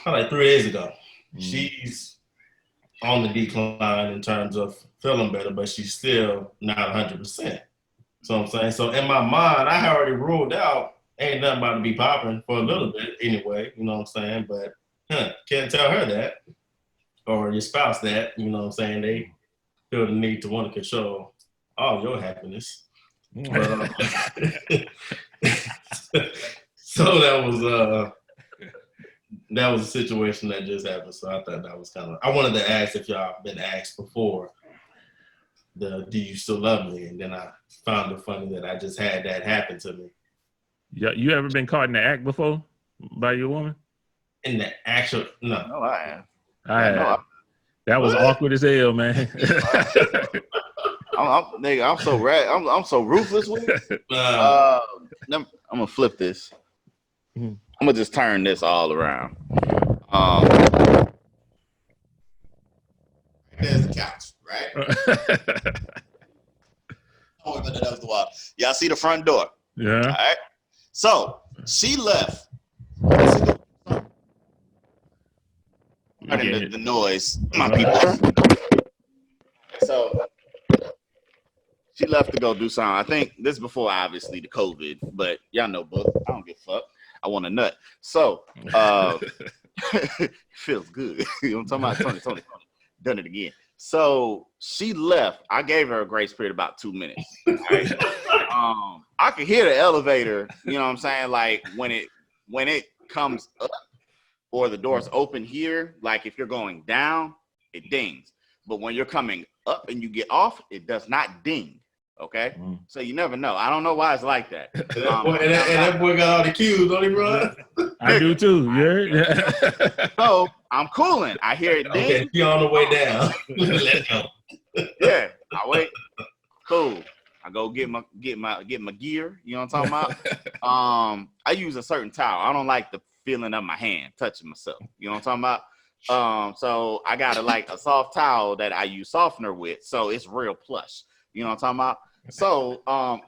like 3 days ago. She's on the decline in terms of feeling better, but she's still not 100%. So I'm saying, so in my mind, I had already ruled out ain't nothing about to be popping for a little bit anyway. You know what I'm saying? But can't tell her that or your spouse that. You know what I'm saying? They feel the need to want to control all your happiness. But, so that was a situation that just happened. So I thought that was kind of. I wanted to ask if y'all been asked before. Do you still love me? And then I found it funny that I just had that happen to me. Yeah, you ever been caught in the act before by your woman? In the actual no, I have. I have. That was awkward as hell, man. I'm so I'm so ruthless with it. I'm gonna flip this. I'm gonna just turn this all around. There's the couch, right? Oh, that was the wall. Y'all see the front door? Yeah. All right. So she left. The noise, my people. So she left to go do something. I think this is before obviously the COVID, but y'all know both. I don't give a fuck. I want a nut. So feels good. You know what I'm talking about? Tony. Done it again. So she left. I gave her a grace period about 2 minutes. Right? I could hear the elevator, you know what I'm saying? Like when it comes up or the doors open here, like if you're going down, it dings. But when you're coming up and you get off, it does not ding. Okay? So you never know. I don't know why it's like that. That boy got all the cues, don't he, run? I do too. Yeah. So I'm cooling. I hear it ding. Okay, she on the way down. Let's go. Yeah, I wait. Cool. I go get my gear. You know what I'm talking about? I use a certain towel. I don't like the feeling of my hand touching myself. You know what I'm talking about? So I got a soft towel that I use softener with, so it's real plush. You know what I'm talking about? So I'm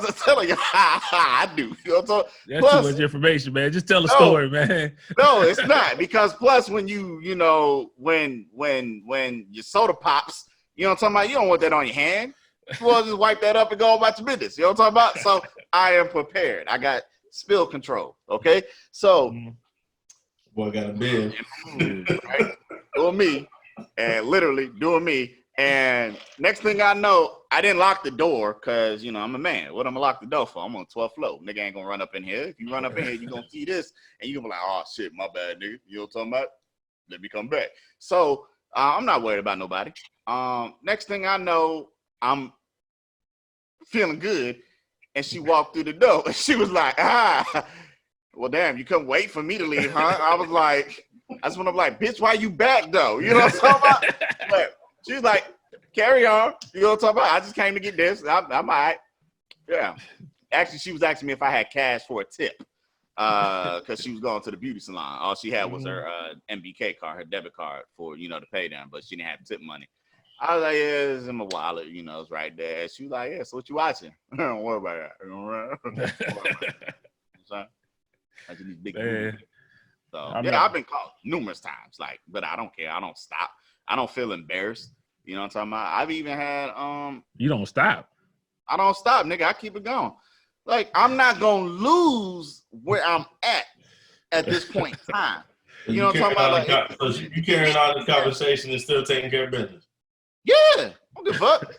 just telling you how I do. You know what I'm talking about? That's too much information, man. Just tell the story, man. No, it's not, because plus when you know when your soda pops, you know what I'm talking about? You don't want that on your hand. You want to just wipe that up and go about your business. You know what I'm talking about? So I am prepared. I got spill control. Okay. So boy got a bid. Right? Doing me. And literally doing me. And next thing I know, I didn't lock the door because, you know, I'm a man. What I'm going to lock the door for? I'm on 12th floor. Nigga ain't going to run up in here. If you run up in here, you're going to see this. And you're going to be like, oh, shit, my bad, nigga. You know what I'm talking about? Let me come back. So I'm not worried about nobody. Next thing I know, I'm feeling good. And she walked through the door. And she was like, well, damn, you couldn't wait for me to leave, huh? I was like, that's when I'm like, bitch, why you back, though? You know what I'm talking about? But she was like, carry on. You know what I'm talking about? I just came to get this. I'm all right. Yeah. Actually, she was asking me if I had cash for a tip because she was going to the beauty salon. All she had was her MBK card, her debit card for, you know, to pay them, but she didn't have tip money. I was like, yeah, it's in my wallet. You know, it's right there. She was like, yeah, so what you watching? Don't worry about that. Don't worry about that. These big movies. So, I've been called numerous times, like, but I don't care. I don't stop. I don't feel embarrassed. You know what I'm talking about? I've even had You don't stop. I don't stop, nigga. I keep it going. Like, I'm not gonna lose where I'm at this point in time. You know what I'm talking about? So you carrying on this conversation and still taking care of business. Yeah, I don't give a fuck.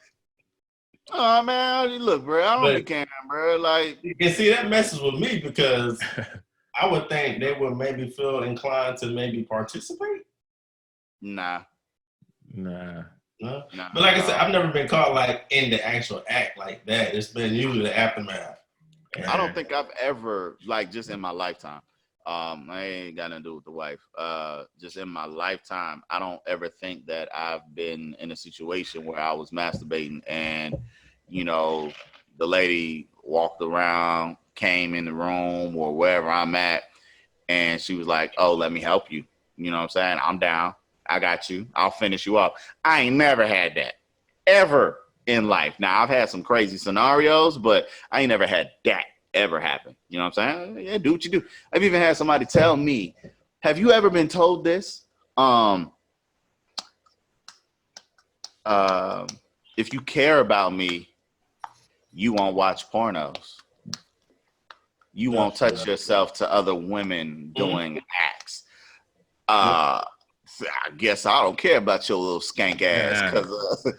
Oh man, look, bro, I don't be caring, bro. Like, and see, that messes with me because I would think they would maybe feel inclined to maybe participate. Nah. No? But like I said, I've never been caught like in the actual act like that. It's been usually the aftermath. And I don't think I've ever, like, just in my lifetime. I ain't got nothing to do with the wife. Just in my lifetime, I don't ever think that I've been in a situation where I was masturbating and, you know, the lady walked around, came in the room or wherever I'm at, and she was like, oh, let me help you. You know what I'm saying? I'm down. I got you. I'll finish you up. I ain't never had that ever in life. Now, I've had some crazy scenarios, but I ain't never had that ever happen. You know what I'm saying? Yeah, do what you do. I've even had somebody tell me, have you ever been told this? If you care about me, you won't watch pornos. You won't touch yourself to other women doing acts. I guess I don't care about your little skank ass because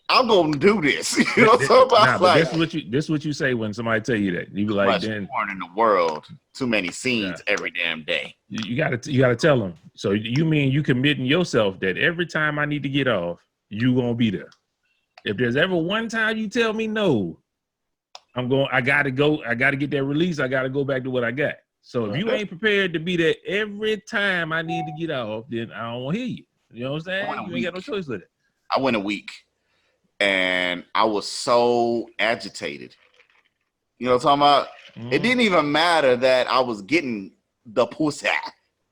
I'm gonna do this. You know what I'm talking about? But this is what you say when somebody tell you that. You be like, then porn in the world, too many scenes every damn day. You gotta tell them. So you mean you committing yourself that every time I need to get off, you gonna be there. If there's ever one time you tell me no, I gotta go. I gotta get that release. I gotta go back to what I got. So if you ain't prepared to be there every time I need to get off, then I don't want to hear you. You know what I'm saying? You ain't got no choice with it. I went a week, and I was so agitated. You know what I'm talking about? It didn't even matter that I was getting the pussy.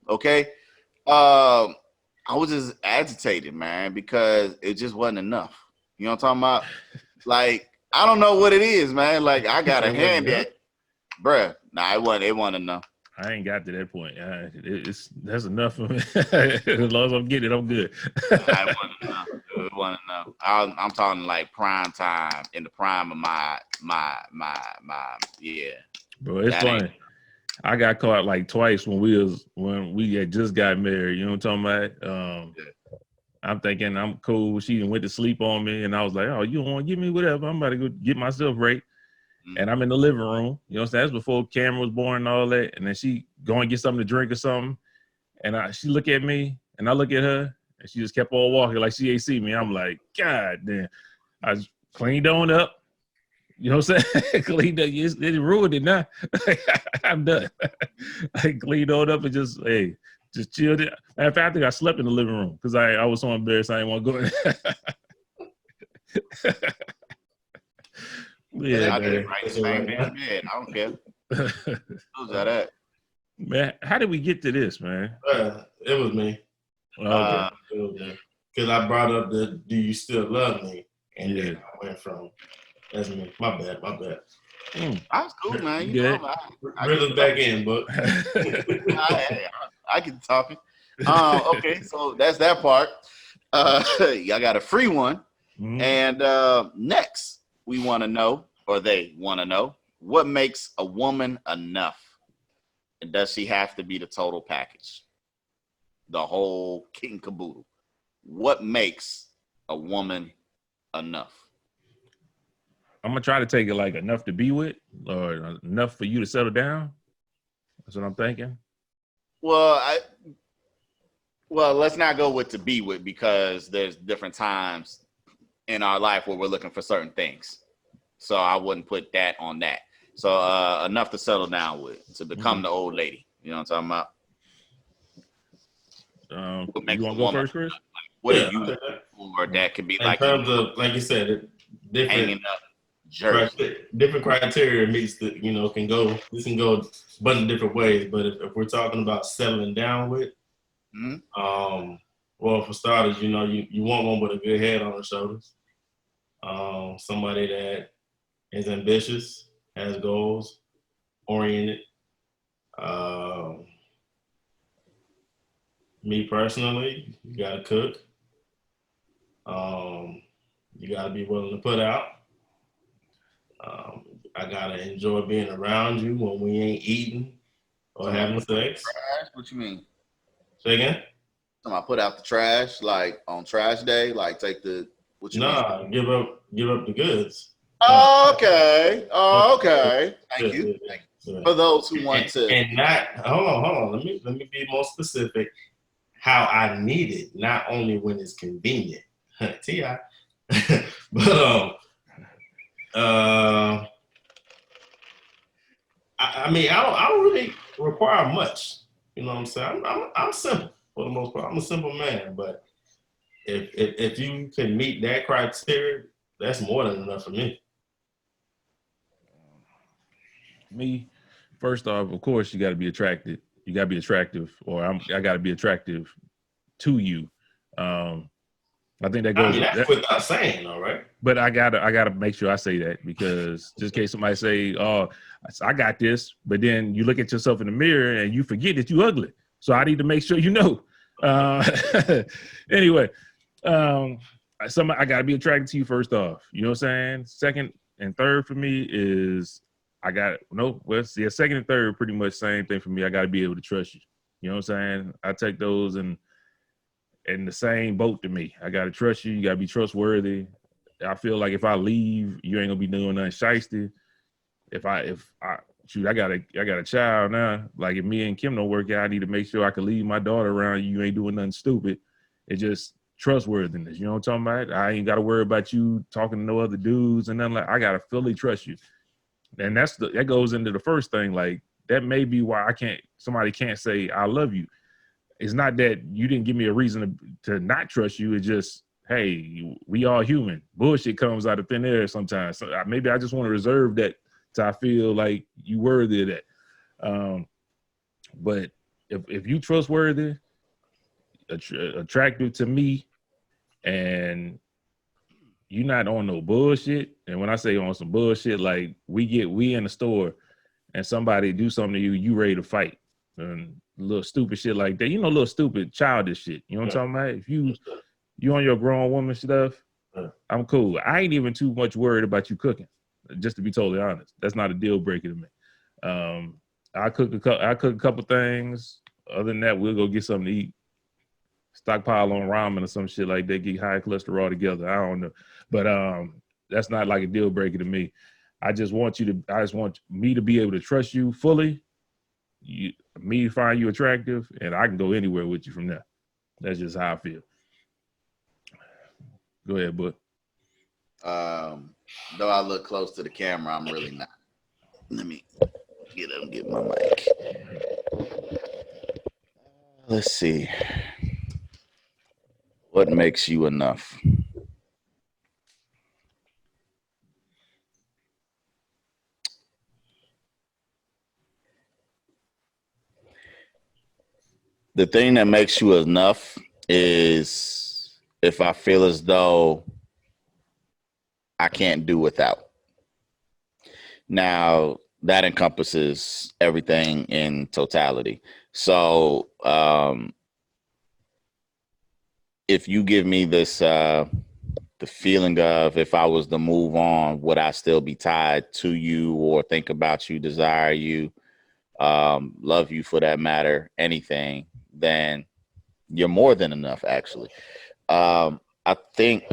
Okay, I was just agitated, man, because it just wasn't enough. You know what I'm talking about? Like, I don't know what it is, man. Like, I got a hand that, bruh. Nah, it wasn't enough. I ain't got to that point. That's enough for me. As long as I'm getting it, I'm good. It wasn't enough. I'm talking like prime time, in the prime of my yeah. Bro, it's funny. I got caught like twice when we had just got married. You know what I'm talking about? I'm thinking I'm cool. She went to sleep on me, and I was like, "Oh, you don't want to give me whatever? I'm about to go get myself right." And I'm in the living room. You know what I'm saying? That's before camera was born and all that. And then she go and get something to drink or something. And she look at me, and I look at her, and she just kept on walking like she ain't see me. I'm like, God damn. I just cleaned on up. You know what I'm saying? Cleaned up. It ruined it now. I'm done. I cleaned on up and just chilled it. Matter of fact, I think I slept in the living room because I was so embarrassed I didn't want to go in. Yeah, I did it right. Same damn bed. I don't care. Who's that? Man, how did we get to this, man? It was me. Because I brought up the "Do you still love me?" And then I went from that's me. My bad. That's cool, man. You know, I really back in, but I get talking. Okay, so that's that part. Y'all got a free one, and next. We want to know, or they want to know, what makes a woman enough? And does she have to be the total package? The whole kit and caboodle. What makes a woman enough? I'm going to try to take it like enough to be with or enough for you to settle down. That's what I'm thinking. Well, let's not go with to be with because there's different times in our life where we're looking for certain things. So I wouldn't put that on that. So enough to settle down with, to become the old lady. You know what I'm talking about? What makes you want to go first, Chris? What are you looking for that could be in terms of, like you said, different criteria meets the, this can go a bunch of different ways. But if we're talking about settling down with, well, for starters, you want one with a good head on her shoulders. Somebody that is ambitious, has goals, oriented. Me personally, you gotta cook. You gotta be willing to put out. I gotta enjoy being around you when we ain't eating or having sex. Trash? What you mean? Say again? I put out the trash, like on trash day, like take the what you mean? Give up the goods. Okay. Thank you. For those who want to, and not hold on. Let me be more specific. How I need it, not only when it's convenient. T.I. But I mean, I don't really require much. You know what I'm saying? I'm simple for the most part. I'm a simple man, but if you can meet that criteria, that's more than enough for me. Me, first off, of course, you got to be attracted. You got to be attractive, or I got to be attractive to you. I think that goes. I mean, that's without saying, though, right? But I gotta make sure I say that because just in case somebody say, "Oh, I got this," but then you look at yourself in the mirror and you forget that you ugly. So I need to make sure you know. Anyway, I gotta be attracted to you first off. You know what I'm saying? Second and third for me is second and third pretty much same thing for me. I gotta be able to trust you. You know what I'm saying? I take those in the same boat to me. I gotta trust you. You gotta be trustworthy. I feel like if I leave, you ain't gonna be doing nothing shiesty. If I shoot, I got a child now. Like if me and Kim don't work out, I need to make sure I can leave my daughter around you. You ain't doing nothing stupid. It's just trustworthiness. You know what I'm talking about? I ain't got to worry about you talking to no other dudes and nothing like. I gotta fully trust you, and that goes into the first thing. Like that may be why somebody can't say I love you. It's not that you didn't give me a reason to not trust you. It's just, hey, we all human. Bullshit comes out of thin air sometimes. So maybe I just want to reserve that till I feel like you worthy of that. But if you trustworthy, attractive to me, and you're not on no bullshit. And when I say on some bullshit, like we in the store and somebody do something to you, you ready to fight. And little stupid shit like that. You know, little stupid childish shit. You know what I'm talking about? If you on your grown woman stuff, I'm cool. I ain't even too much worried about you cooking, just to be totally honest. That's not a deal breaker to me. I cook a couple things. Other than that, we'll go get something to eat. Stockpile on ramen or some shit like that, get high cholesterol together. I don't know. But that's not like a deal breaker to me. I just want me to be able to trust you fully. Me to find you attractive, and I can go anywhere with you from there. That's just how I feel. Go ahead, bud. Though I look close to the camera, I'm really not. Let me get my mic. Let's see. What makes you enough? The thing that makes you enough is if I feel as though I can't do without. Now, that encompasses everything in totality. So, if you give me this, the feeling of if I was to move on, would I still be tied to you or think about you, desire you, love you for that matter, anything, then you're more than enough, actually. I think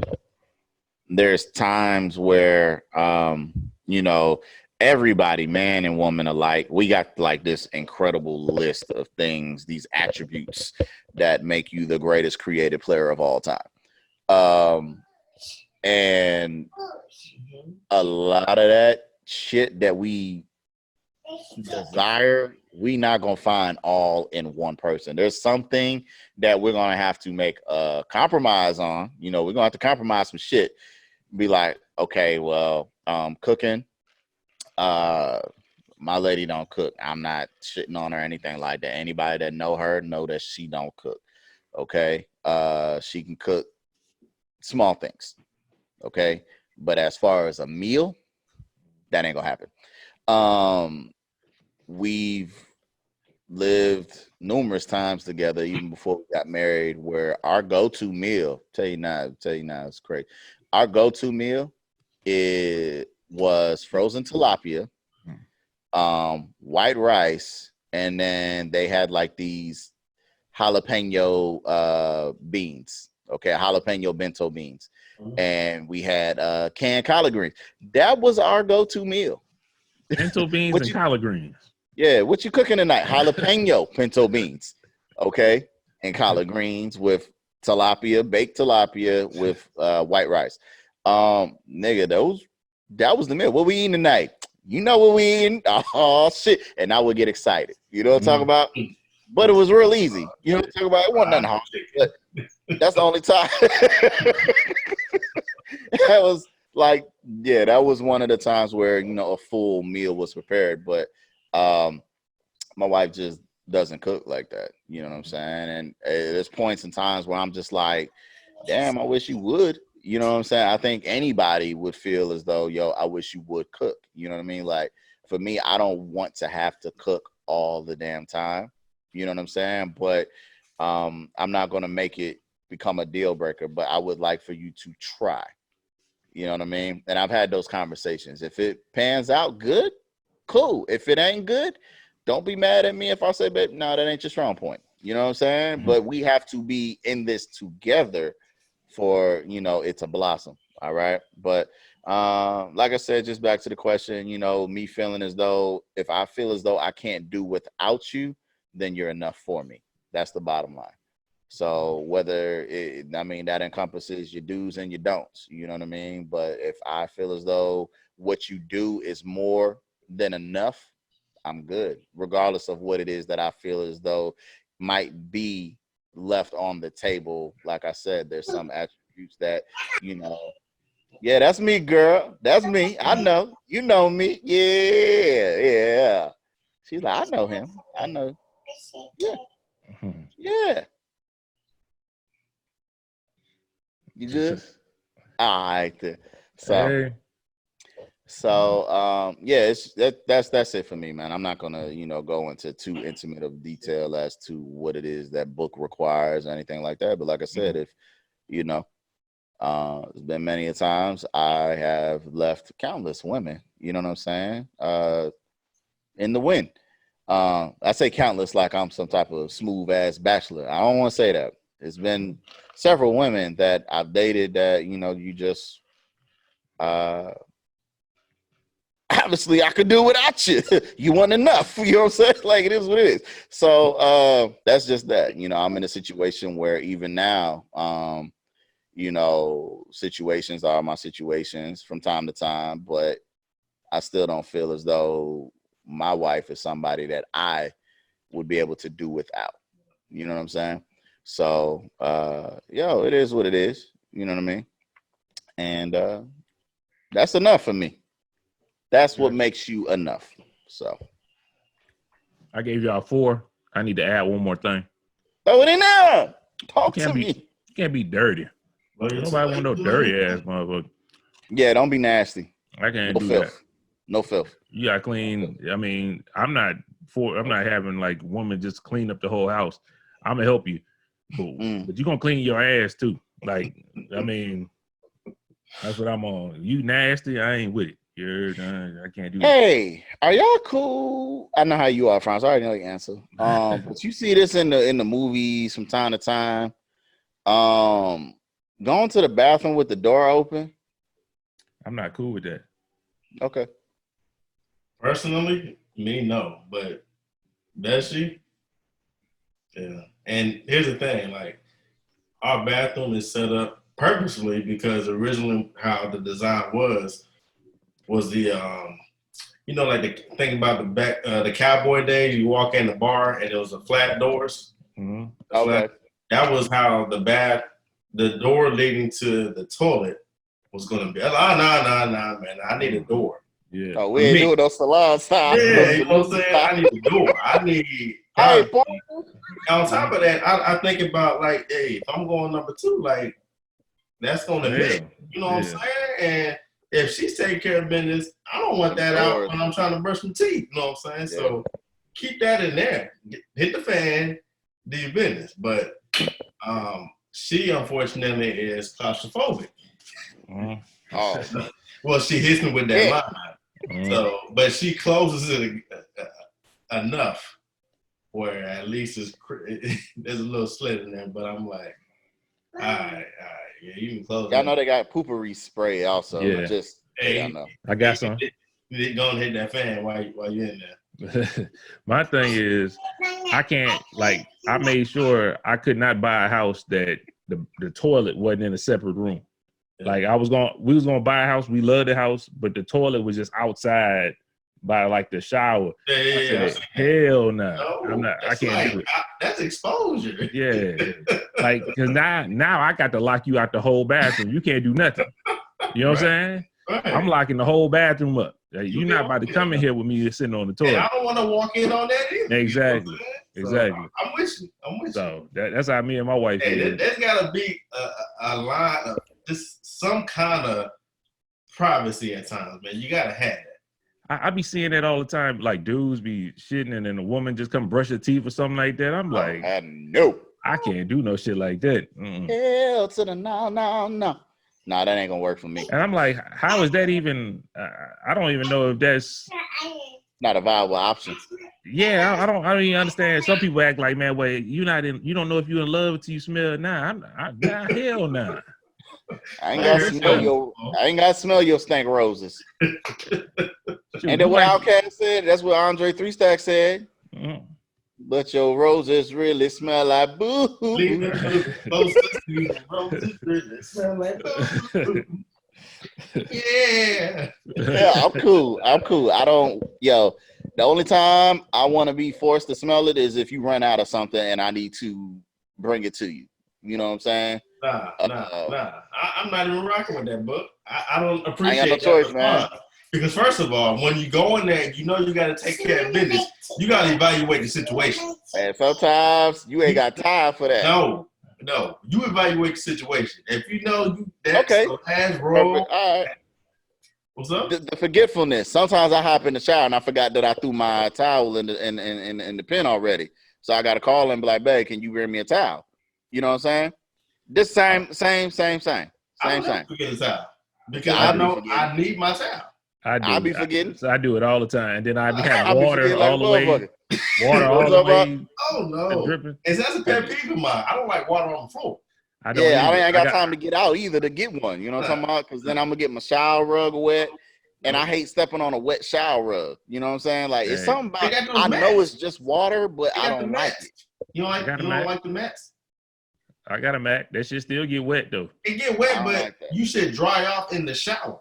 there's times where, everybody, man and woman alike, we got like this incredible list of things, these attributes that make you the greatest creative player of all time. And a lot of that shit that we desire, we not gonna find all in one person. There's something that we're gonna have to make a compromise on. We're gonna have to compromise some shit. Be like, okay, well, cooking. My lady don't cook. I'm not shitting on her or anything like that. Anybody that know her know that she don't cook. Okay. She can cook small things. Okay. But as far as a meal, that ain't gonna happen. We've lived numerous times together, even before we got married, where our go-to meal, tell you now, it's crazy. Our go-to meal was frozen tilapia, white rice, and then they had like these jalapeno beans, jalapeno bento beans, and we had canned collard greens. That was our go-to meal. Pinto beans and collard greens. Yeah, what you cooking tonight? Jalapeno pinto beans, okay, and collard greens with baked tilapia with white rice. Nigga, that was the meal. What we eating tonight? You know what we eating? Oh shit! And I would get excited. You know what I'm talking about? But it was real easy. You know what I'm talking about? It wasn't nothing hard. But that's the only time. That was like, yeah, that was one of the times where a full meal was prepared. But my wife just doesn't cook like that. You know what I'm saying? And there's points and times where I'm just like, damn, I wish you would. You know what I'm saying? I think anybody would feel as though, yo, I wish you would cook. You know what I mean? Like, for me, I don't want to have to cook all the damn time. You know what I'm saying? But I'm not going to make it become a deal breaker, but I would like for you to try. You know what I mean? And I've had those conversations. If it pans out good, cool. If it ain't good, don't be mad at me if I say, babe, no, that ain't your strong point. You know what I'm saying? Mhm. But we have to be in this together for, you know, it to blossom. All right. But like I said, just back to the question, you know, me feeling as though if I feel as though I can't do without you, then you're enough for me. That's the bottom line. So whether I mean, that encompasses your do's and your don'ts, you know what I mean? But if I feel as though what you do is more than enough, I'm good, regardless of what it is that I feel as though might be left on the table. Like I said, there's some attributes that, you know, yeah, that's me, girl. That's me. I know. You know me. Yeah, yeah. She's like, I know him. I know. Yeah, Mhm. yeah. You good? All right. Then. Hey, Yeah, that's it for me, man. I'm not gonna, you know, go into too intimate of detail as to what it is that book requires or anything like that. But like I said, if you know, there's been many a times I have left countless women, you know what I'm saying? In the wind. I say countless like I'm some type of smooth ass bachelor. I don't want to say that. There's been several women that I've dated that, you know, you just uh obviously I could do without you. You want enough. You know what I'm saying? Like it is what it is. So that's just that. You know, I'm in a situation where even now, you know, situations are my situations from time to time, but I still don't feel as though my wife is somebody that I would be able to do without. You know what I'm saying? So it is what it is. You know what I mean? And that's enough for me. That's what makes you enough. So I gave y'all 4. I need to add one more thing. throw it in there. You Talk can't to be me. you can't be dirty. Well, it's Nobody want no too dirty late. ass motherfucker. Yeah, don't be nasty. I can't No do that. filth. No filth. You gotta clean. I mean, I'm not having like women just clean up the whole house. I'm gonna help you, but you gonna clean your ass too. Like, I mean, that's what I'm on. You nasty, I ain't with it. I can't do that. Hey, are y'all cool? I know how you are, Franz. I already know the answer. But you see this in the movies from time to time. Going to the bathroom with the door open. I'm not cool with that. Okay. Personally, me no, but does she? Yeah. And here's the thing, like our bathroom is set up purposely because originally how the design was the you know, like the thing about the back the cowboy days, you walk in the bar and it was a flat doors. Mm-hmm. Okay. That was how the door leading to the toilet was gonna be. Nah, man, I need a door. Yeah. Oh, we ain't doing no salon style. Yeah, you know what I'm saying? I need a door. I need Hey, boy. on top of that, I think about like, hey, if I'm going number 2, like that's gonna hit. You know what I'm saying? And if she's taking care of business, I don't want that out when I'm trying to brush my teeth. You know what I'm saying? Yeah. So keep that in there. Hit the fan, do your business. But she unfortunately is claustrophobic. Oh. Well, she hits me with that line. So, but she closes it enough where at least there's a little slit in there. But I'm like, all right, yeah, you can close. Y'all know they got poopery spray also. Yeah. Just hey, know. I got some. You go and hit that fan while you're in there. My thing is, I can't, like, I made sure I could not buy a house that the toilet wasn't in a separate room. Yeah. Like we was gonna buy a house. We loved the house, but the toilet was just outside by like the shower. Yeah. Hell no. I'm not. I can't do it. That's exposure. Yeah. Like, cause now I got to lock you out the whole bathroom. You can't do nothing. You know what I'm saying? Right. I'm locking the whole bathroom up. You're not about to come in here with me sitting on the toilet. And I don't want to walk in on that either. Exactly. You know Exactly. I'm with you. So that's how me and my wife. Hey, there's got to be a line of just some kind of privacy at times, man. You got to have it. I be seeing that all the time. Like dudes be shitting and then a woman just come brush her teeth or something like that. I'm like, no. I can't do no shit like that. Hell to the no. Nah, that ain't gonna work for me. And I'm like, how is that even? I don't even know if that's not a viable option. Yeah, I don't even understand. Some people act like, man, wait, you don't know if you're in love until you smell it. Nah, hell nah. I ain't gotta smell your stink roses. And then what Outkast said, that's what Andre 3 Stack said. Mm-hmm. But your roses really smell like boo. Roses really smell like boo. Yeah, I'm cool. The only time I want to be forced to smell it is if you run out of something and I need to bring it to you. You know what I'm saying? Nah. I'm not even rocking with that book. I don't appreciate I ain't got no choice, man. Because first of all, when you go in there, you know you got to take care of business. You got to evaluate the situation. And sometimes you ain't got time for that. No. You evaluate the situation. If you know that's a pass roll. All right. What's up? The forgetfulness. Sometimes I hop in the shower and I forgot that I threw my towel in the pen already. So I got to call and be like, babe, can you bring me a towel? You know what I'm saying? This same. I never forget a towel because I know I need my towel. I'll be forgetting. I do it all the time. And then I have water all the way. Water all the way. Oh, no. Dripping. And that's a pet peeve of mine. I don't like water on the floor. I ain't got time to get out either to get one. You know what I'm talking about? Because then I'm going to get my shower rug wet. And I hate stepping on a wet shower rug. You know what I'm saying? Like, it's something about I know it's just water, but I don't like it. You don't like the mats? I got a mat. That shit still get wet, though. It get wet, but you should dry off in the shower.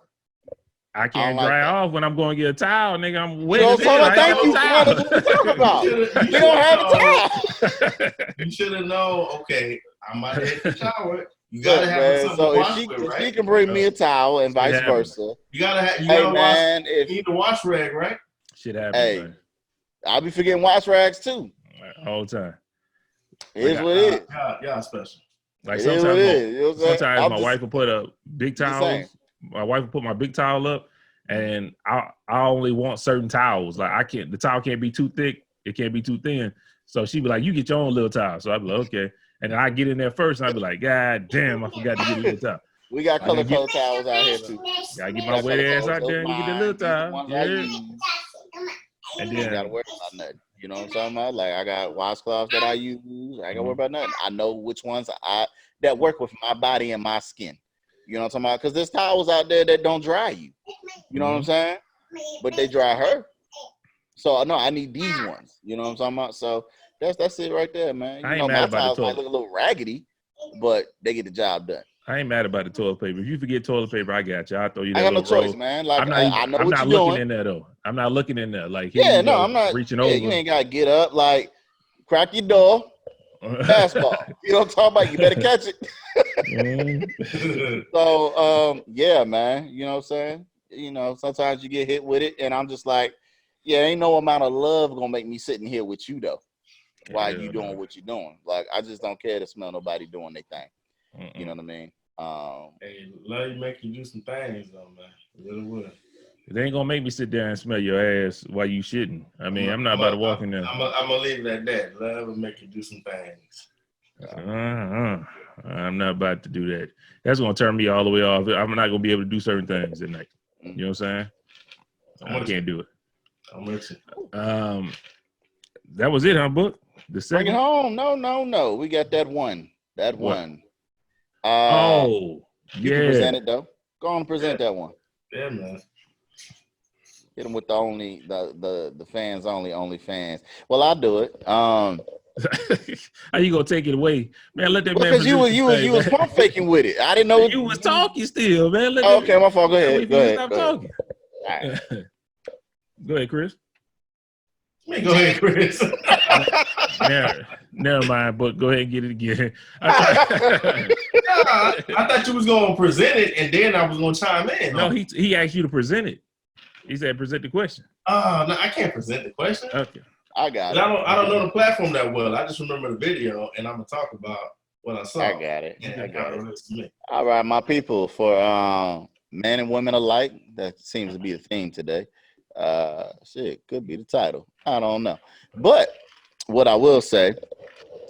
I can't dry off when I'm going to get a towel, nigga. I'm wet. Thank you. You don't have a towel. You should have known, okay, I might hit the shower. You gotta have something to wash with, right? If she can bring me a towel and vice versa. You gotta wash. You need a wash rag, right? Shit happens. Hey, I'll be forgetting wash rags too. All the time. It is what it is. Y'all special. Like sometimes my wife will put a big towel. My wife will put my big towel up, and I only want certain towels. Like the towel can't be too thick. It can't be too thin. So she be like, "You get your own little towel." So I be like, "Okay." And then I get in there first, and I be like, "God damn, I forgot to get a little towel." We got color towels out here too. Gotta get my wet ass out there and get the little towel. Yeah. And then I gotta worry about nothing. You know what I'm talking about? Like I got washcloths that I use. I ain't gotta worry about nothing. I know which ones that work with my body and my skin. You know what I'm talking about? Because there's towels out there that don't dry you. You know what I'm saying? But they dry her. So no, I need these ones. You know what I'm talking about? So that's it right there, man. I ain't mad about the toilet. Might look a little raggedy, but they get the job done. I ain't mad about the toilet paper. If you forget toilet paper, I got you. I'll throw you that. I got no choice, man. Like I know I'm what not you're looking doing. in there though. I'm not looking in there. Like I'm not reaching over. You ain't gotta get up. Like crack your door. Basketball. You know what I'm talking about? You better catch it. So yeah, man. You know what I'm saying? You know, sometimes you get hit with it, and I'm just like, yeah, ain't no amount of love gonna make me sitting here with you though. While you doing what you're doing. Like I just don't care to smell nobody doing their thing. You know what I mean? Hey, love you make you do some things though, man. It really would. It ain't gonna make me sit there and smell your ass while you shitting. I mean, I'm not about to walk in there. I'm gonna leave it at that. Love will make you do some things. I'm not about to do that. That's gonna turn me all the way off. I'm not gonna be able to do certain things at night. You know what I'm saying? I can't do it. I'm with you. That was it, huh, Book? The second. Bring it home. No. We got that one. That one. You can present it though. Go on and present that one. Yeah, man. Hit them with the fans only fans. Well, I'll do it. How you gonna take it away, man? Let that man. Because you was pump faking with it. I didn't know you was talking still, man. Okay, my fault. Go ahead. Stop talking. All right. Go ahead, Chris. Go ahead, Chris. Never mind, but go ahead and get it again. I thought you was gonna present it and then I was gonna chime in. No, he asked you to present it. He said present the question. No, I can't present the question. Okay. I got it. I don't know the platform that well. I just remember the video and I'm gonna talk about what I saw. I got it. All right, my people, for men and women alike, that seems to be the theme today. Shit, could be the title. I don't know. But what I will say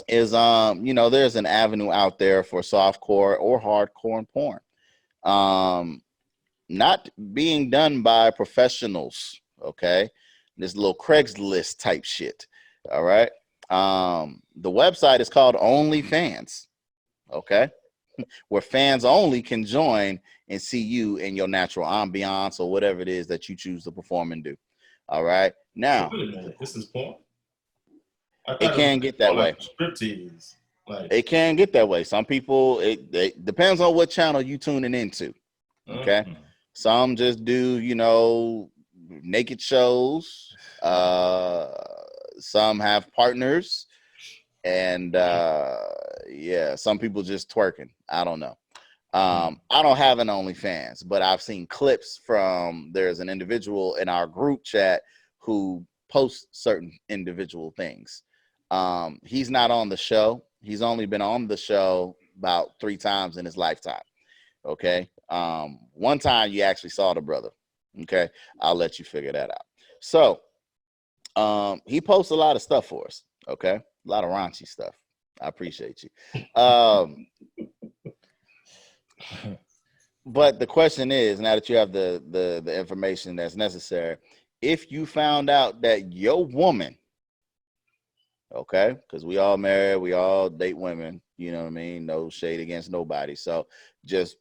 is there's an avenue out there for softcore or hardcore porn. Not being done by professionals, okay? This little Craigslist type shit. All right. The website is called OnlyFans, okay? Where fans only can join and see you in your natural ambiance or whatever it is that you choose to perform and do. All right. Now, wait a minute, this is porn. it can get that way. Like striptease. Like it can get that way. Some people, it depends on what channel you tuning into. Okay. Some just do, naked shows. Some have partners. And some people just twerking. I don't know. I don't have an OnlyFans, but I've seen clips from, there's an individual in our group chat who posts certain individual things. He's not on the show. He's only been on the show about 3 times in his lifetime. Okay. One time you actually saw the brother. Okay. I'll let you figure that out. So he posts a lot of stuff for us. Okay. A lot of raunchy stuff. I appreciate you. But the question is, now that you have the information that's necessary, if you found out that your woman, okay, because we all married, we all date women, you know what I mean? No shade against nobody. So just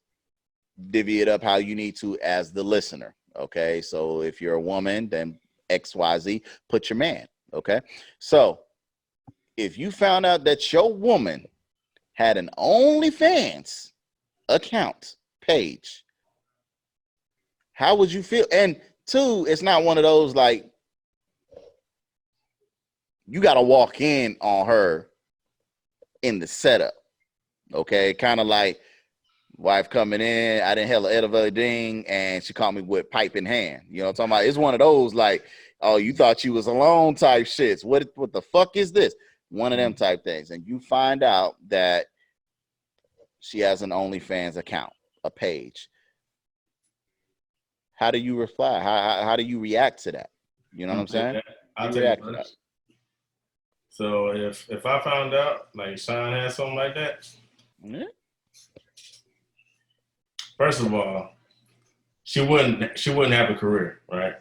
divvy it up how you need to as the listener, okay? So if you're a woman, then XYZ, put your man, okay? So if you found out that your woman had an OnlyFans account page, how would you feel? And 2, it's not one of those like you got to walk in on her in the setup, okay? Kind of like wife coming in, I didn't hella edible ding, and she caught me with pipe in hand. You know what I'm talking about? It's one of those like, oh, you thought you was alone type shits. What the fuck is this? One of them type things. And you find out that she has an OnlyFans account, a page. How do you reply? How do you react to that? You know what I'm saying? I'll take it first. So if I found out like Sean had something like that, first of all, she wouldn't have a career, right?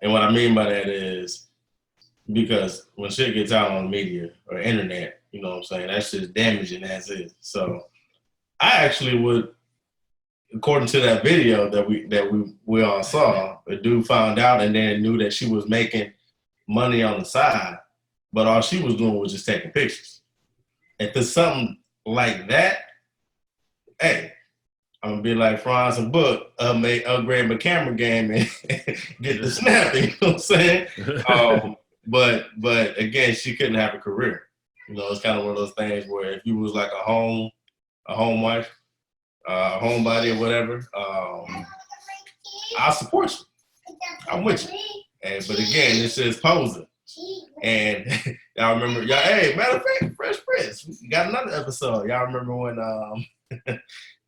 And what I mean by that is because when shit gets out on the media or internet, you know what I'm saying, that's just damaging as is. So I actually would, according to that video that we all saw, a dude found out and then knew that she was making money on the side, but all she was doing was just taking pictures. If it's something like that, hey, I'm gonna be like Franz and Book, upgrade my camera game and get the snapping. You know what I'm saying? But again, she couldn't have a career. You know, it's kind of one of those things where if you was like a home wife, homebody or whatever, I'll support you. I'm with you. But again, this is posing. And y'all remember, hey, matter of fact, Fresh Prince, we got another episode. Y'all remember when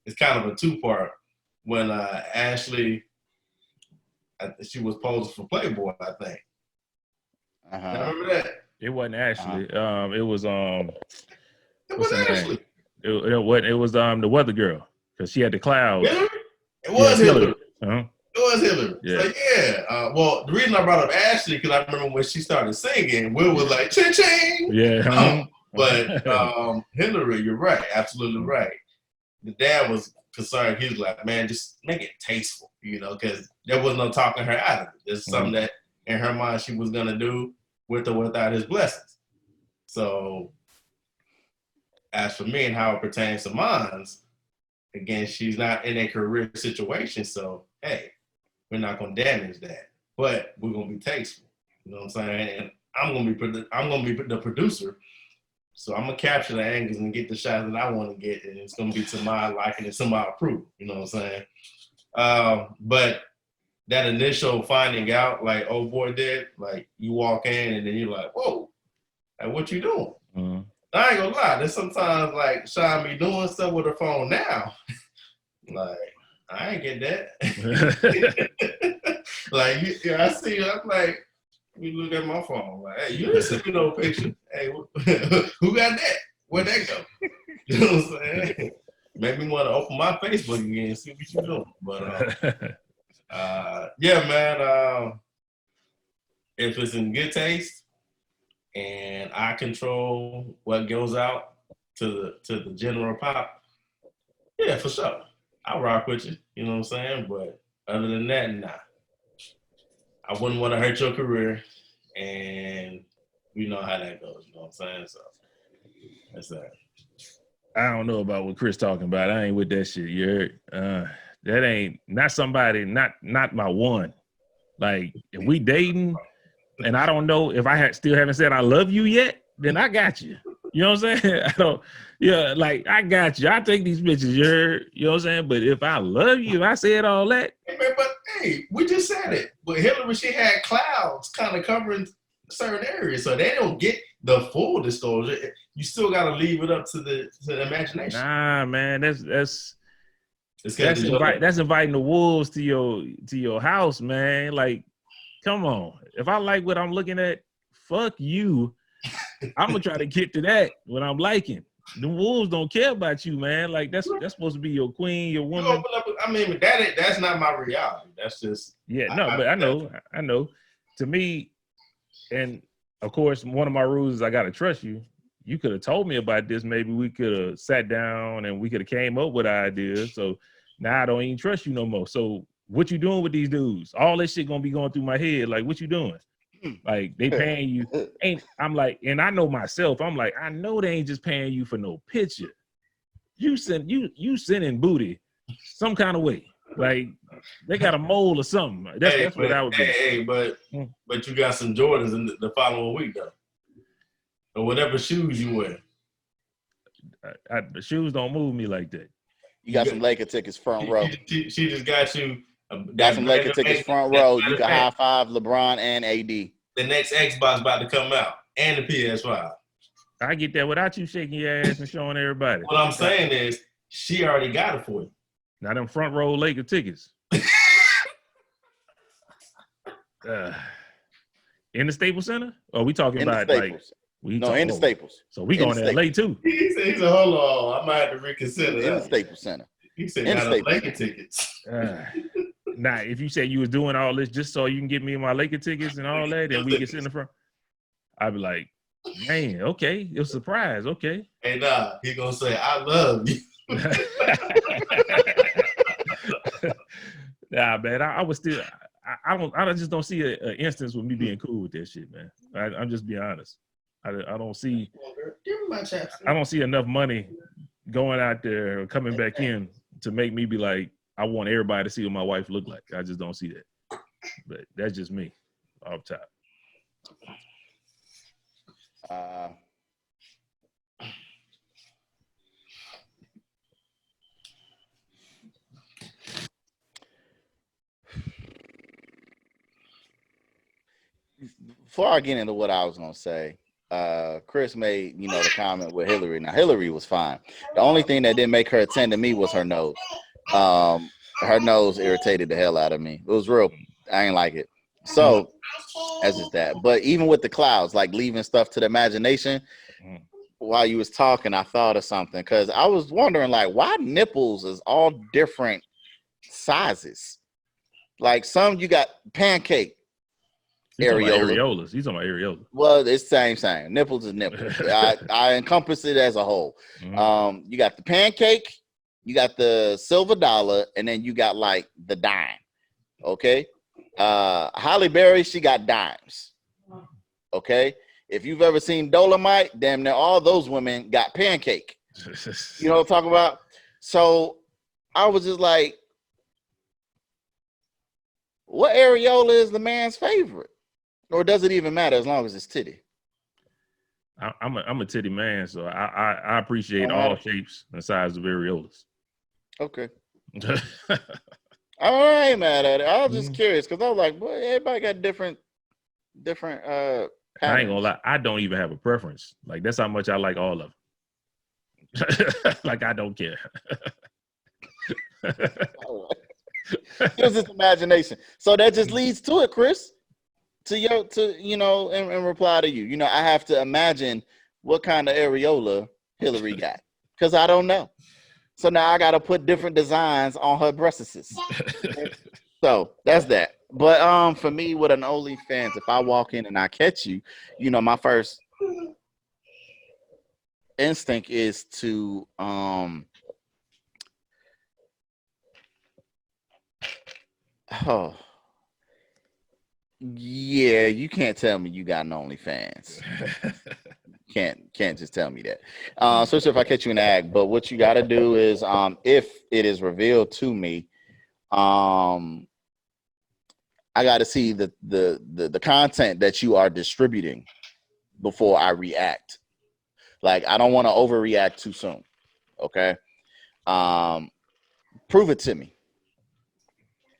it's kind of a 2-part when Ashley, she was posing for Playboy, I think. Y'all remember that? It wasn't Ashley. It was It was Ashley. It was the weather girl because she had the clouds. Hillary? It was Hillary. Uh-huh. It was Hillary. Yeah. So, well, the reason I brought up Ashley because I remember when she started singing, Will was like, ching ching. Yeah. But Hillary, you're right. Absolutely right. The dad was concerned. He was like, man, just make it tasteful, you know, because there was no talking her out of it. There's something that in her mind she was going to do with or without his blessings. So as for me and how it pertains to mines, again, she's not in a career situation. So, hey, we're not going to damage that, but we're going to be tasteful. You know what I'm saying? And I'm going to be the producer. So I'm going to capture the angles and get the shots that I want to get. And it's going to be to my liking and to my approval. You know what I'm saying? But that initial finding out, like old boy did, like you walk in and then you're like, whoa, like what you doing? Mm-hmm. I ain't gonna lie, there's sometimes like Sean be doing stuff with her phone now. Like, I ain't get that. Like, I see her, I'm like, me look at my phone. Like, hey, you didn't send me no picture. Hey, who got that? Where'd that go? You know what I'm saying? Made me want to open my Facebook again and see what you doing. But yeah, man. If it's in good taste and I control what goes out to the general pop, yeah, for sure. I'll rock with you. You know what I'm saying? But other than that, nah. I wouldn't want to hurt your career, and we know how that goes. You know what I'm saying? So that's that. I don't know about what Chris talking about. I ain't with that shit. You heard? That ain't not somebody, not my one. Like if we dating, and I don't know if I still haven't said I love you yet, then I got you. You know what I'm saying? I don't. Yeah, like I got you. I take these bitches. You heard? You know what I'm saying? But if I love you, if I said all that. Hey, man, but hey, we just said it. But Hillary, she had clouds kind of covering certain areas, so they don't get the full disclosure. You still got to leave it up to the imagination. Nah, man, that's inviting the wolves to your house, man. Like, come on. If I like what I'm looking at, fuck you. I'm gonna try to get to that when I'm liking. The wolves don't care about you, man. Like that's supposed to be your queen, your woman. I mean, that's not my reality. That's just but I know. To me, and of course, one of my rules is I gotta trust you. You could have told me about this. Maybe we could have sat down and we could have came up with ideas. So now I don't even trust you no more. So what you doing with these dudes? All this shit gonna be going through my head. Like, what you doing? Like they paying you. I'm like, and I know myself. I'm like, I know they ain't just paying you for no picture. You sending booty some kind of way. Like they got a mole or something. That's what I would be. Hey, but you got some Jordans in the following week though, or whatever shoes you wear. The shoes don't move me like that. You got some Laker tickets front row. She just got you. Got some Laker tickets front row. You can high five LeBron and AD. The next Xbox about to come out and the PS5. I get that without you shaking your ass and showing everybody. What I'm saying is she already got it for you. Now them front row Laker tickets. In the Staples Center? Or we talking about like in the Staples. So we going to LA too. He said, hold on, I might have to reconsider in the Staples Center. He said, got the Laker tickets. Now, if you said you was doing all this just so you can get me my Laker tickets and all that, and we can sit in the front, I'd be like, man, okay, it was a surprise, okay. Hey, nah, he gonna say, I love you. Nah, man, I was still, I just don't see an instance with me being cool with that shit, man. I'm just being honest. I don't see, I don't see enough money going out there or coming back in to make me be like, I want everybody to see what my wife look like. I just don't see that. But that's just me off top. Before I get into what I was going to say, Chris made, the comment with Hillary. Now, Hillary was fine. The only thing that didn't make her attend to me was her nose. Her nose irritated the hell out of me. It was real. I ain't like it. So that's just that. But even with the clouds, like leaving stuff to the imagination, while you was talking, I thought of something because I was wondering, like, why nipples is all different sizes? Like some you got pancake. Areolas. He's talking about areolas. Well, it's the same. Nipples is nipples. I encompass it as a whole. You got the pancake, you got the silver dollar, and then you got like the dime. Okay. Holly Berry, she got dimes. Okay. If you've ever seen Dolomite, damn near all those women got pancake. You know what I'm talking about? So I was just like, what areola is the man's favorite? Or does it even matter as long as it's titty? I'm a titty man, so I appreciate all shapes and sizes of areolas. Okay. I ain't mad at it. I was just curious because I was like, boy, everybody got different patterns. I ain't gonna lie, I don't even have a preference. Like that's how much I like all of them. Like I don't care. It's just imagination. So that just leads to it, Chris. in reply to you. You know, I have to imagine what kind of areola Hillary got because I don't know. So now I got to put different designs on her breasts. So that's that. But for me, with an OnlyFans, if I walk in and I catch you, you know, my first instinct is to oh yeah, you can't tell me you got an OnlyFans. Can't just tell me that. Especially if I catch you in the act. But what you got to do is, if it is revealed to me, I got to see the content that you are distributing before I react. Like I don't want to overreact too soon. Okay. Prove it to me.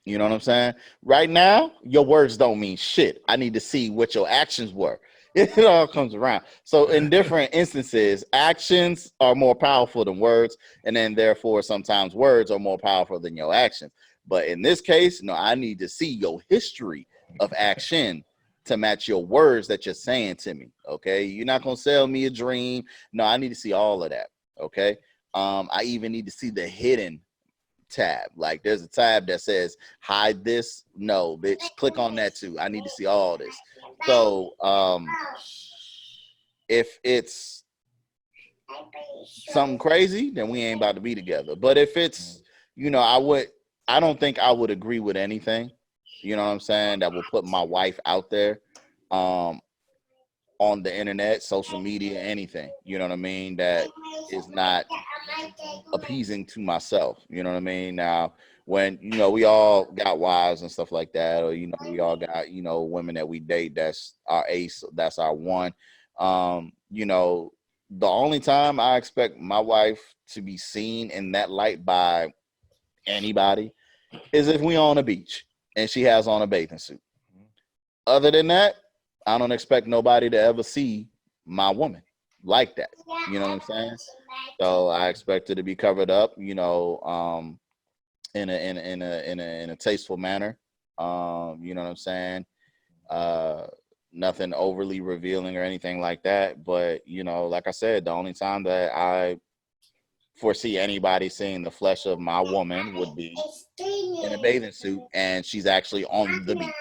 You know what I'm saying? Right now, your words don't mean shit. I need to see what your actions were. It all comes around. So in different instances, actions are more powerful than words, and then therefore sometimes words are more powerful than your actions. But in this case, no, I need to see your history of action to match your words that you're saying to me. Okay, you're not gonna sell me a dream. No, I need to see all of that. Okay, I even need to see the hidden tab. Like there's a tab that says hide this. No, bitch, click on that too. I need to see all this. So if it's something crazy, then we ain't about to be together. But if it's, you know, I don't think I would agree with anything, you know what I'm saying, that will put my wife out there on the internet, social media, anything, you know what I mean, that is not appeasing to myself, you know what I mean. Now when, you know, we all got wives and stuff like that, or, you know, we all got, you know, women that we date, that's our ace, that's our one. You know, the only time I expect my wife to be seen in that light by anybody is if we on a beach and she has on a bathing suit. Other than that, I don't expect nobody to ever see my woman like that. You know what I'm saying? So I expect her to be covered up, you know, in a tasteful manner. You know what I'm saying? Nothing overly revealing or anything like that. But, you know, like I said, the only time that I foresee anybody seeing the flesh of my woman would be in a bathing suit and she's actually on the beach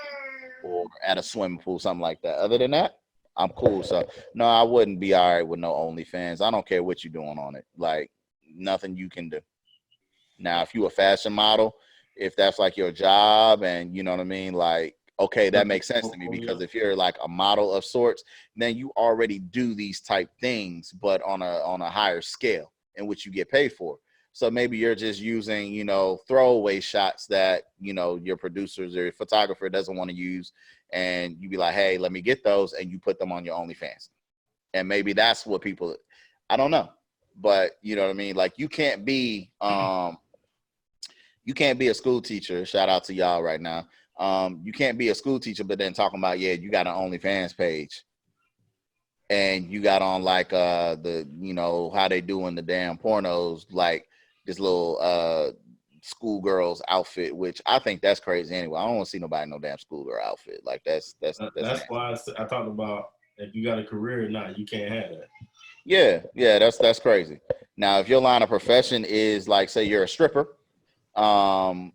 or at a swimming pool, something like that. Other than that, I'm cool. So no, I wouldn't be all right with no OnlyFans. I don't care what you're doing on it. Like nothing you can do. Now, if you a fashion model, if that's like your job and you know what I mean, like, okay, that makes sense to me because if you're like a model of sorts, then you already do these type things, but on a higher scale in which you get paid for. So maybe you're just using, you know, throwaway shots that, you know, your producers or your photographer doesn't want to use. And you be like, hey, let me get those. And you put them on your OnlyFans. And maybe that's what people, I don't know. But you know what I mean? Like you can't be a school teacher. Shout out to y'all right now. You can't be a school teacher, but then talking about, yeah, you got an OnlyFans page. And you got on like the, you know, how they doing the damn pornos, like this little schoolgirl's outfit, which I think that's crazy anyway. I don't want to see nobody in no damn schoolgirl outfit. Like that's why I talked about if you got a career or not, you can't have that. Yeah, that's crazy. Now, if your line of profession is like, say you're a stripper,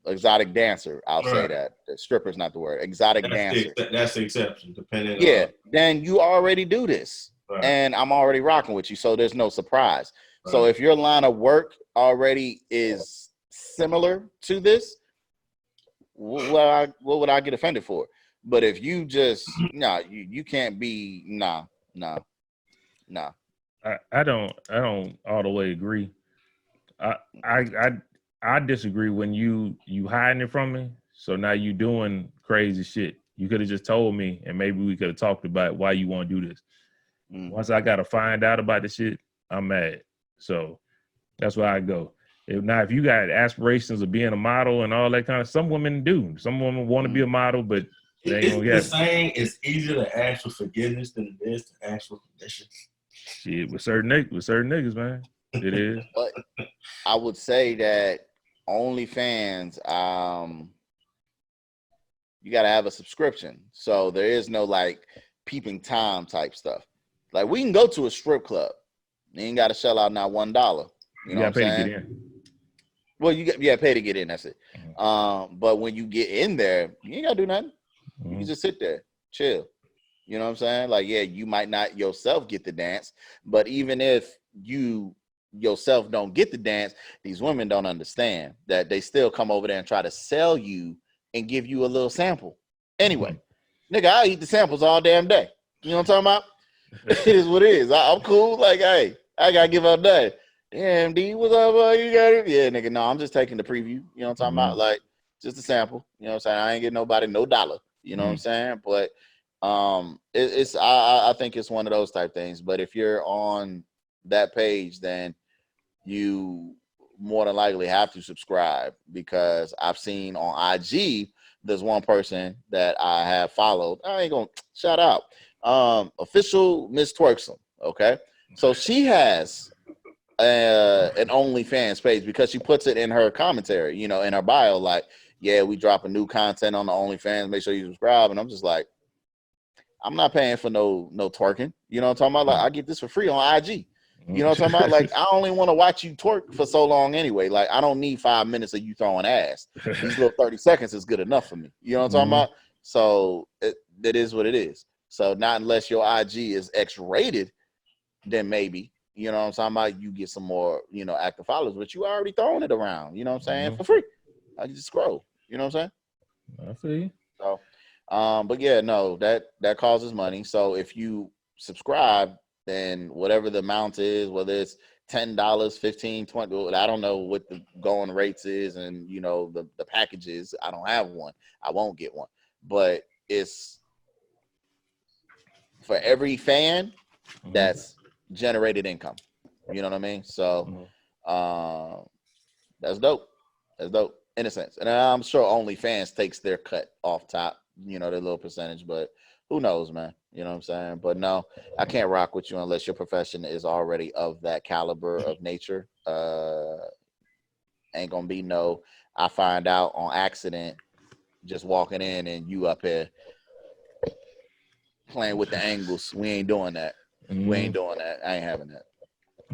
exotic dancer, I'll say that. Stripper's not the word. Exotic dancer. That's the exception, depending on. Then you already do this. Right. And I'm already rocking with you, so there's no surprise. Right. So if your line of work already is similar to this, what would I get offended for? But if you just you can't be nah. I don't all the way agree. I disagree when you hiding it from me. So now you doing crazy shit. You could have just told me and maybe we could have talked about why you want to do this. Once I got to find out about the shit, I'm mad. So that's why I go. If you got aspirations of being a model and all that kind of, some women do. Some women want to be a model, but they ain't gonna get the saying it's easier to ask for forgiveness than it is to ask for conditions. Shit, with certain niggas, man. It is. But I would say that OnlyFans, you got to have a subscription. So there is no like peeping Tom type stuff. Like we can go to a strip club. You ain't got to shell out not $1. You know what I'm saying? To get in. Well, you got pay to get in. That's it. But when you get in there, you ain't got to do nothing. You can just sit there, chill. You know what I'm saying? Like, yeah, you might not yourself get the dance, but even if you yourself don't get the dance, these women don't understand that they still come over there and try to sell you and give you a little sample. Anyway, nigga, I eat the samples all damn day. You know what I'm talking about? It is what it is. I'm cool. Like, hey, I gotta give up that. Damn, D, what's up? You got it? Yeah, nigga. No, I'm just taking the preview. You know what I'm talking about? Like, just a sample. You know what I'm saying? I ain't getting nobody no dollar. You know what I'm saying? But I think it's one of those type things. But if you're on that page, then you more than likely have to subscribe, because I've seen on IG there's one person that I have followed. I ain't gonna shout out. Official Miss Twerksome. Okay, so she has an OnlyFans page because she puts it in her commentary, you know, in her bio, like, yeah, we dropping new content on the OnlyFans. Make sure you subscribe. And I'm just like, I'm not paying for no twerking. You know what I'm talking about? Like, I get this for free on IG. You know what I'm talking about? Like, I only want to watch you twerk for so long anyway. Like, I don't need 5 minutes of you throwing ass. These little 30 seconds is good enough for me. You know what I'm talking about? So it is what it is. So not unless your IG is X-rated, then maybe, you know what I'm talking about, you get some more, you know, active followers, but you already throwing it around, you know what I'm saying, for free. I can just scroll, you know what I'm saying? I see. So, but yeah, no, that causes money. So if you subscribe, then whatever the amount is, whether it's $10, $15, $20, I don't know what the going rates is, and you know the packages. I don't have one. I won't get one. But it's for every fan that's generated income. You know what I mean? So that's dope. That's dope in a sense. And I'm sure OnlyFans takes their cut off top, you know, their little percentage, but who knows, man? You know what I'm saying? But no, I can't rock with you unless your profession is already of that caliber of nature. Ain't gonna be no, I find out on accident just walking in and you up here playing with the angles. We ain't doing that. We ain't doing that. I ain't having that.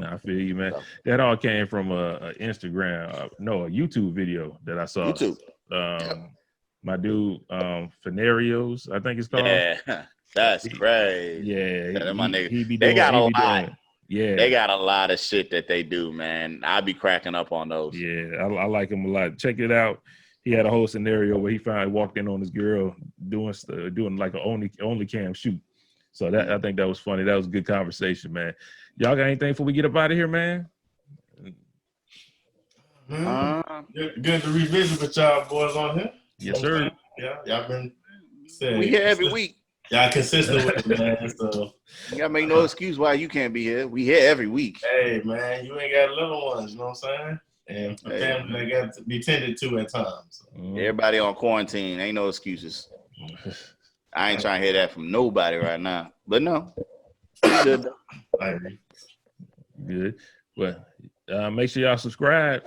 I feel you, man. So, that all came from a Instagram, a YouTube video that I saw. YouTube. My dude, Fenarios, I think it's called. Yeah, that's crazy. Yeah, my nigga. They got a lot. Yeah, they got a lot of shit that they do, man. I be cracking up on those. Yeah, I like him a lot. Check it out. He had a whole scenario where he finally walked in on his girl doing like a only cam shoot. So that I think that was funny. That was a good conversation, man. Y'all got anything before we get up out of here, man? Good to revisit with y'all boys on here. Yes, sir. Yeah, y'all been saying. We here every week. Y'all consistent with it, man. So you gotta make no excuse why you can't be here. We here every week. Hey, man, you ain't got little ones, you know what I'm saying? And for family, they got to be tended to at times. So. Everybody on quarantine, ain't no excuses. I ain't trying to hear that from nobody right now. But no, good though. I agree. Good. Well, make sure y'all subscribe.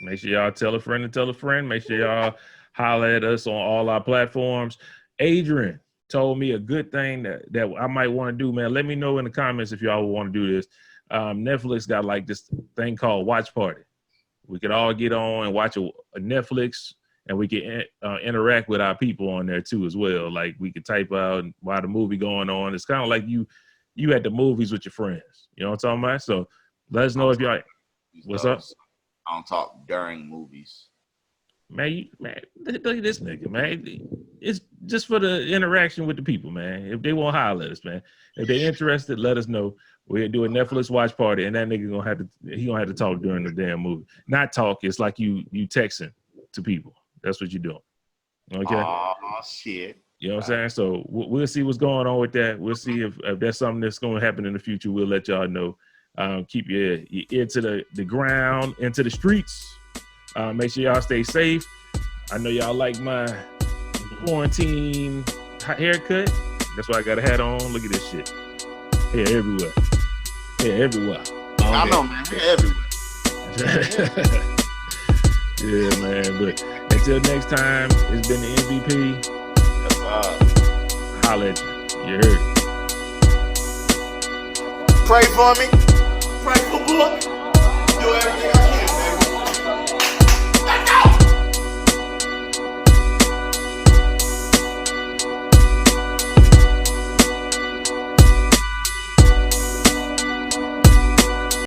Make sure y'all tell a friend to tell a friend. Make sure y'all holler at us on all our platforms. Adrian told me a good thing that I might want to do, man. Let me know in the comments if y'all want to do this. Netflix got like this thing called Watch Party. We could all get on and watch a Netflix, and we can interact with our people on there too as well. Like we could type out while the movie going on. It's kind of like you at the movies with your friends. You know what I'm talking about? So let us know if y'all. What's up? I don't talk during movies. Man, look at this nigga, man. It's just for the interaction with the people, man. If they want to holler at us, man. If they're interested, let us know. We'll do a Netflix watch party, and that nigga gonna have to talk during the damn movie. Not talk. It's like you texting to people. That's what you're doing. Okay. Oh shit. You know what I'm saying? So we'll see what's going on with that. We'll see if that's something that's going to happen in the future. We'll let y'all know. Keep your ear to the ground, into the streets. Make sure y'all stay safe. I know y'all like my quarantine haircut. That's why I got a hat on. Look at this shit. Hair everywhere. Hair everywhere. I know, man. Hair everywhere. Yeah, man. But Until next time, it's been the MVP. Yes, Holla at you. You heard it. Pray for me. Pray for Book. Do everything I can, man.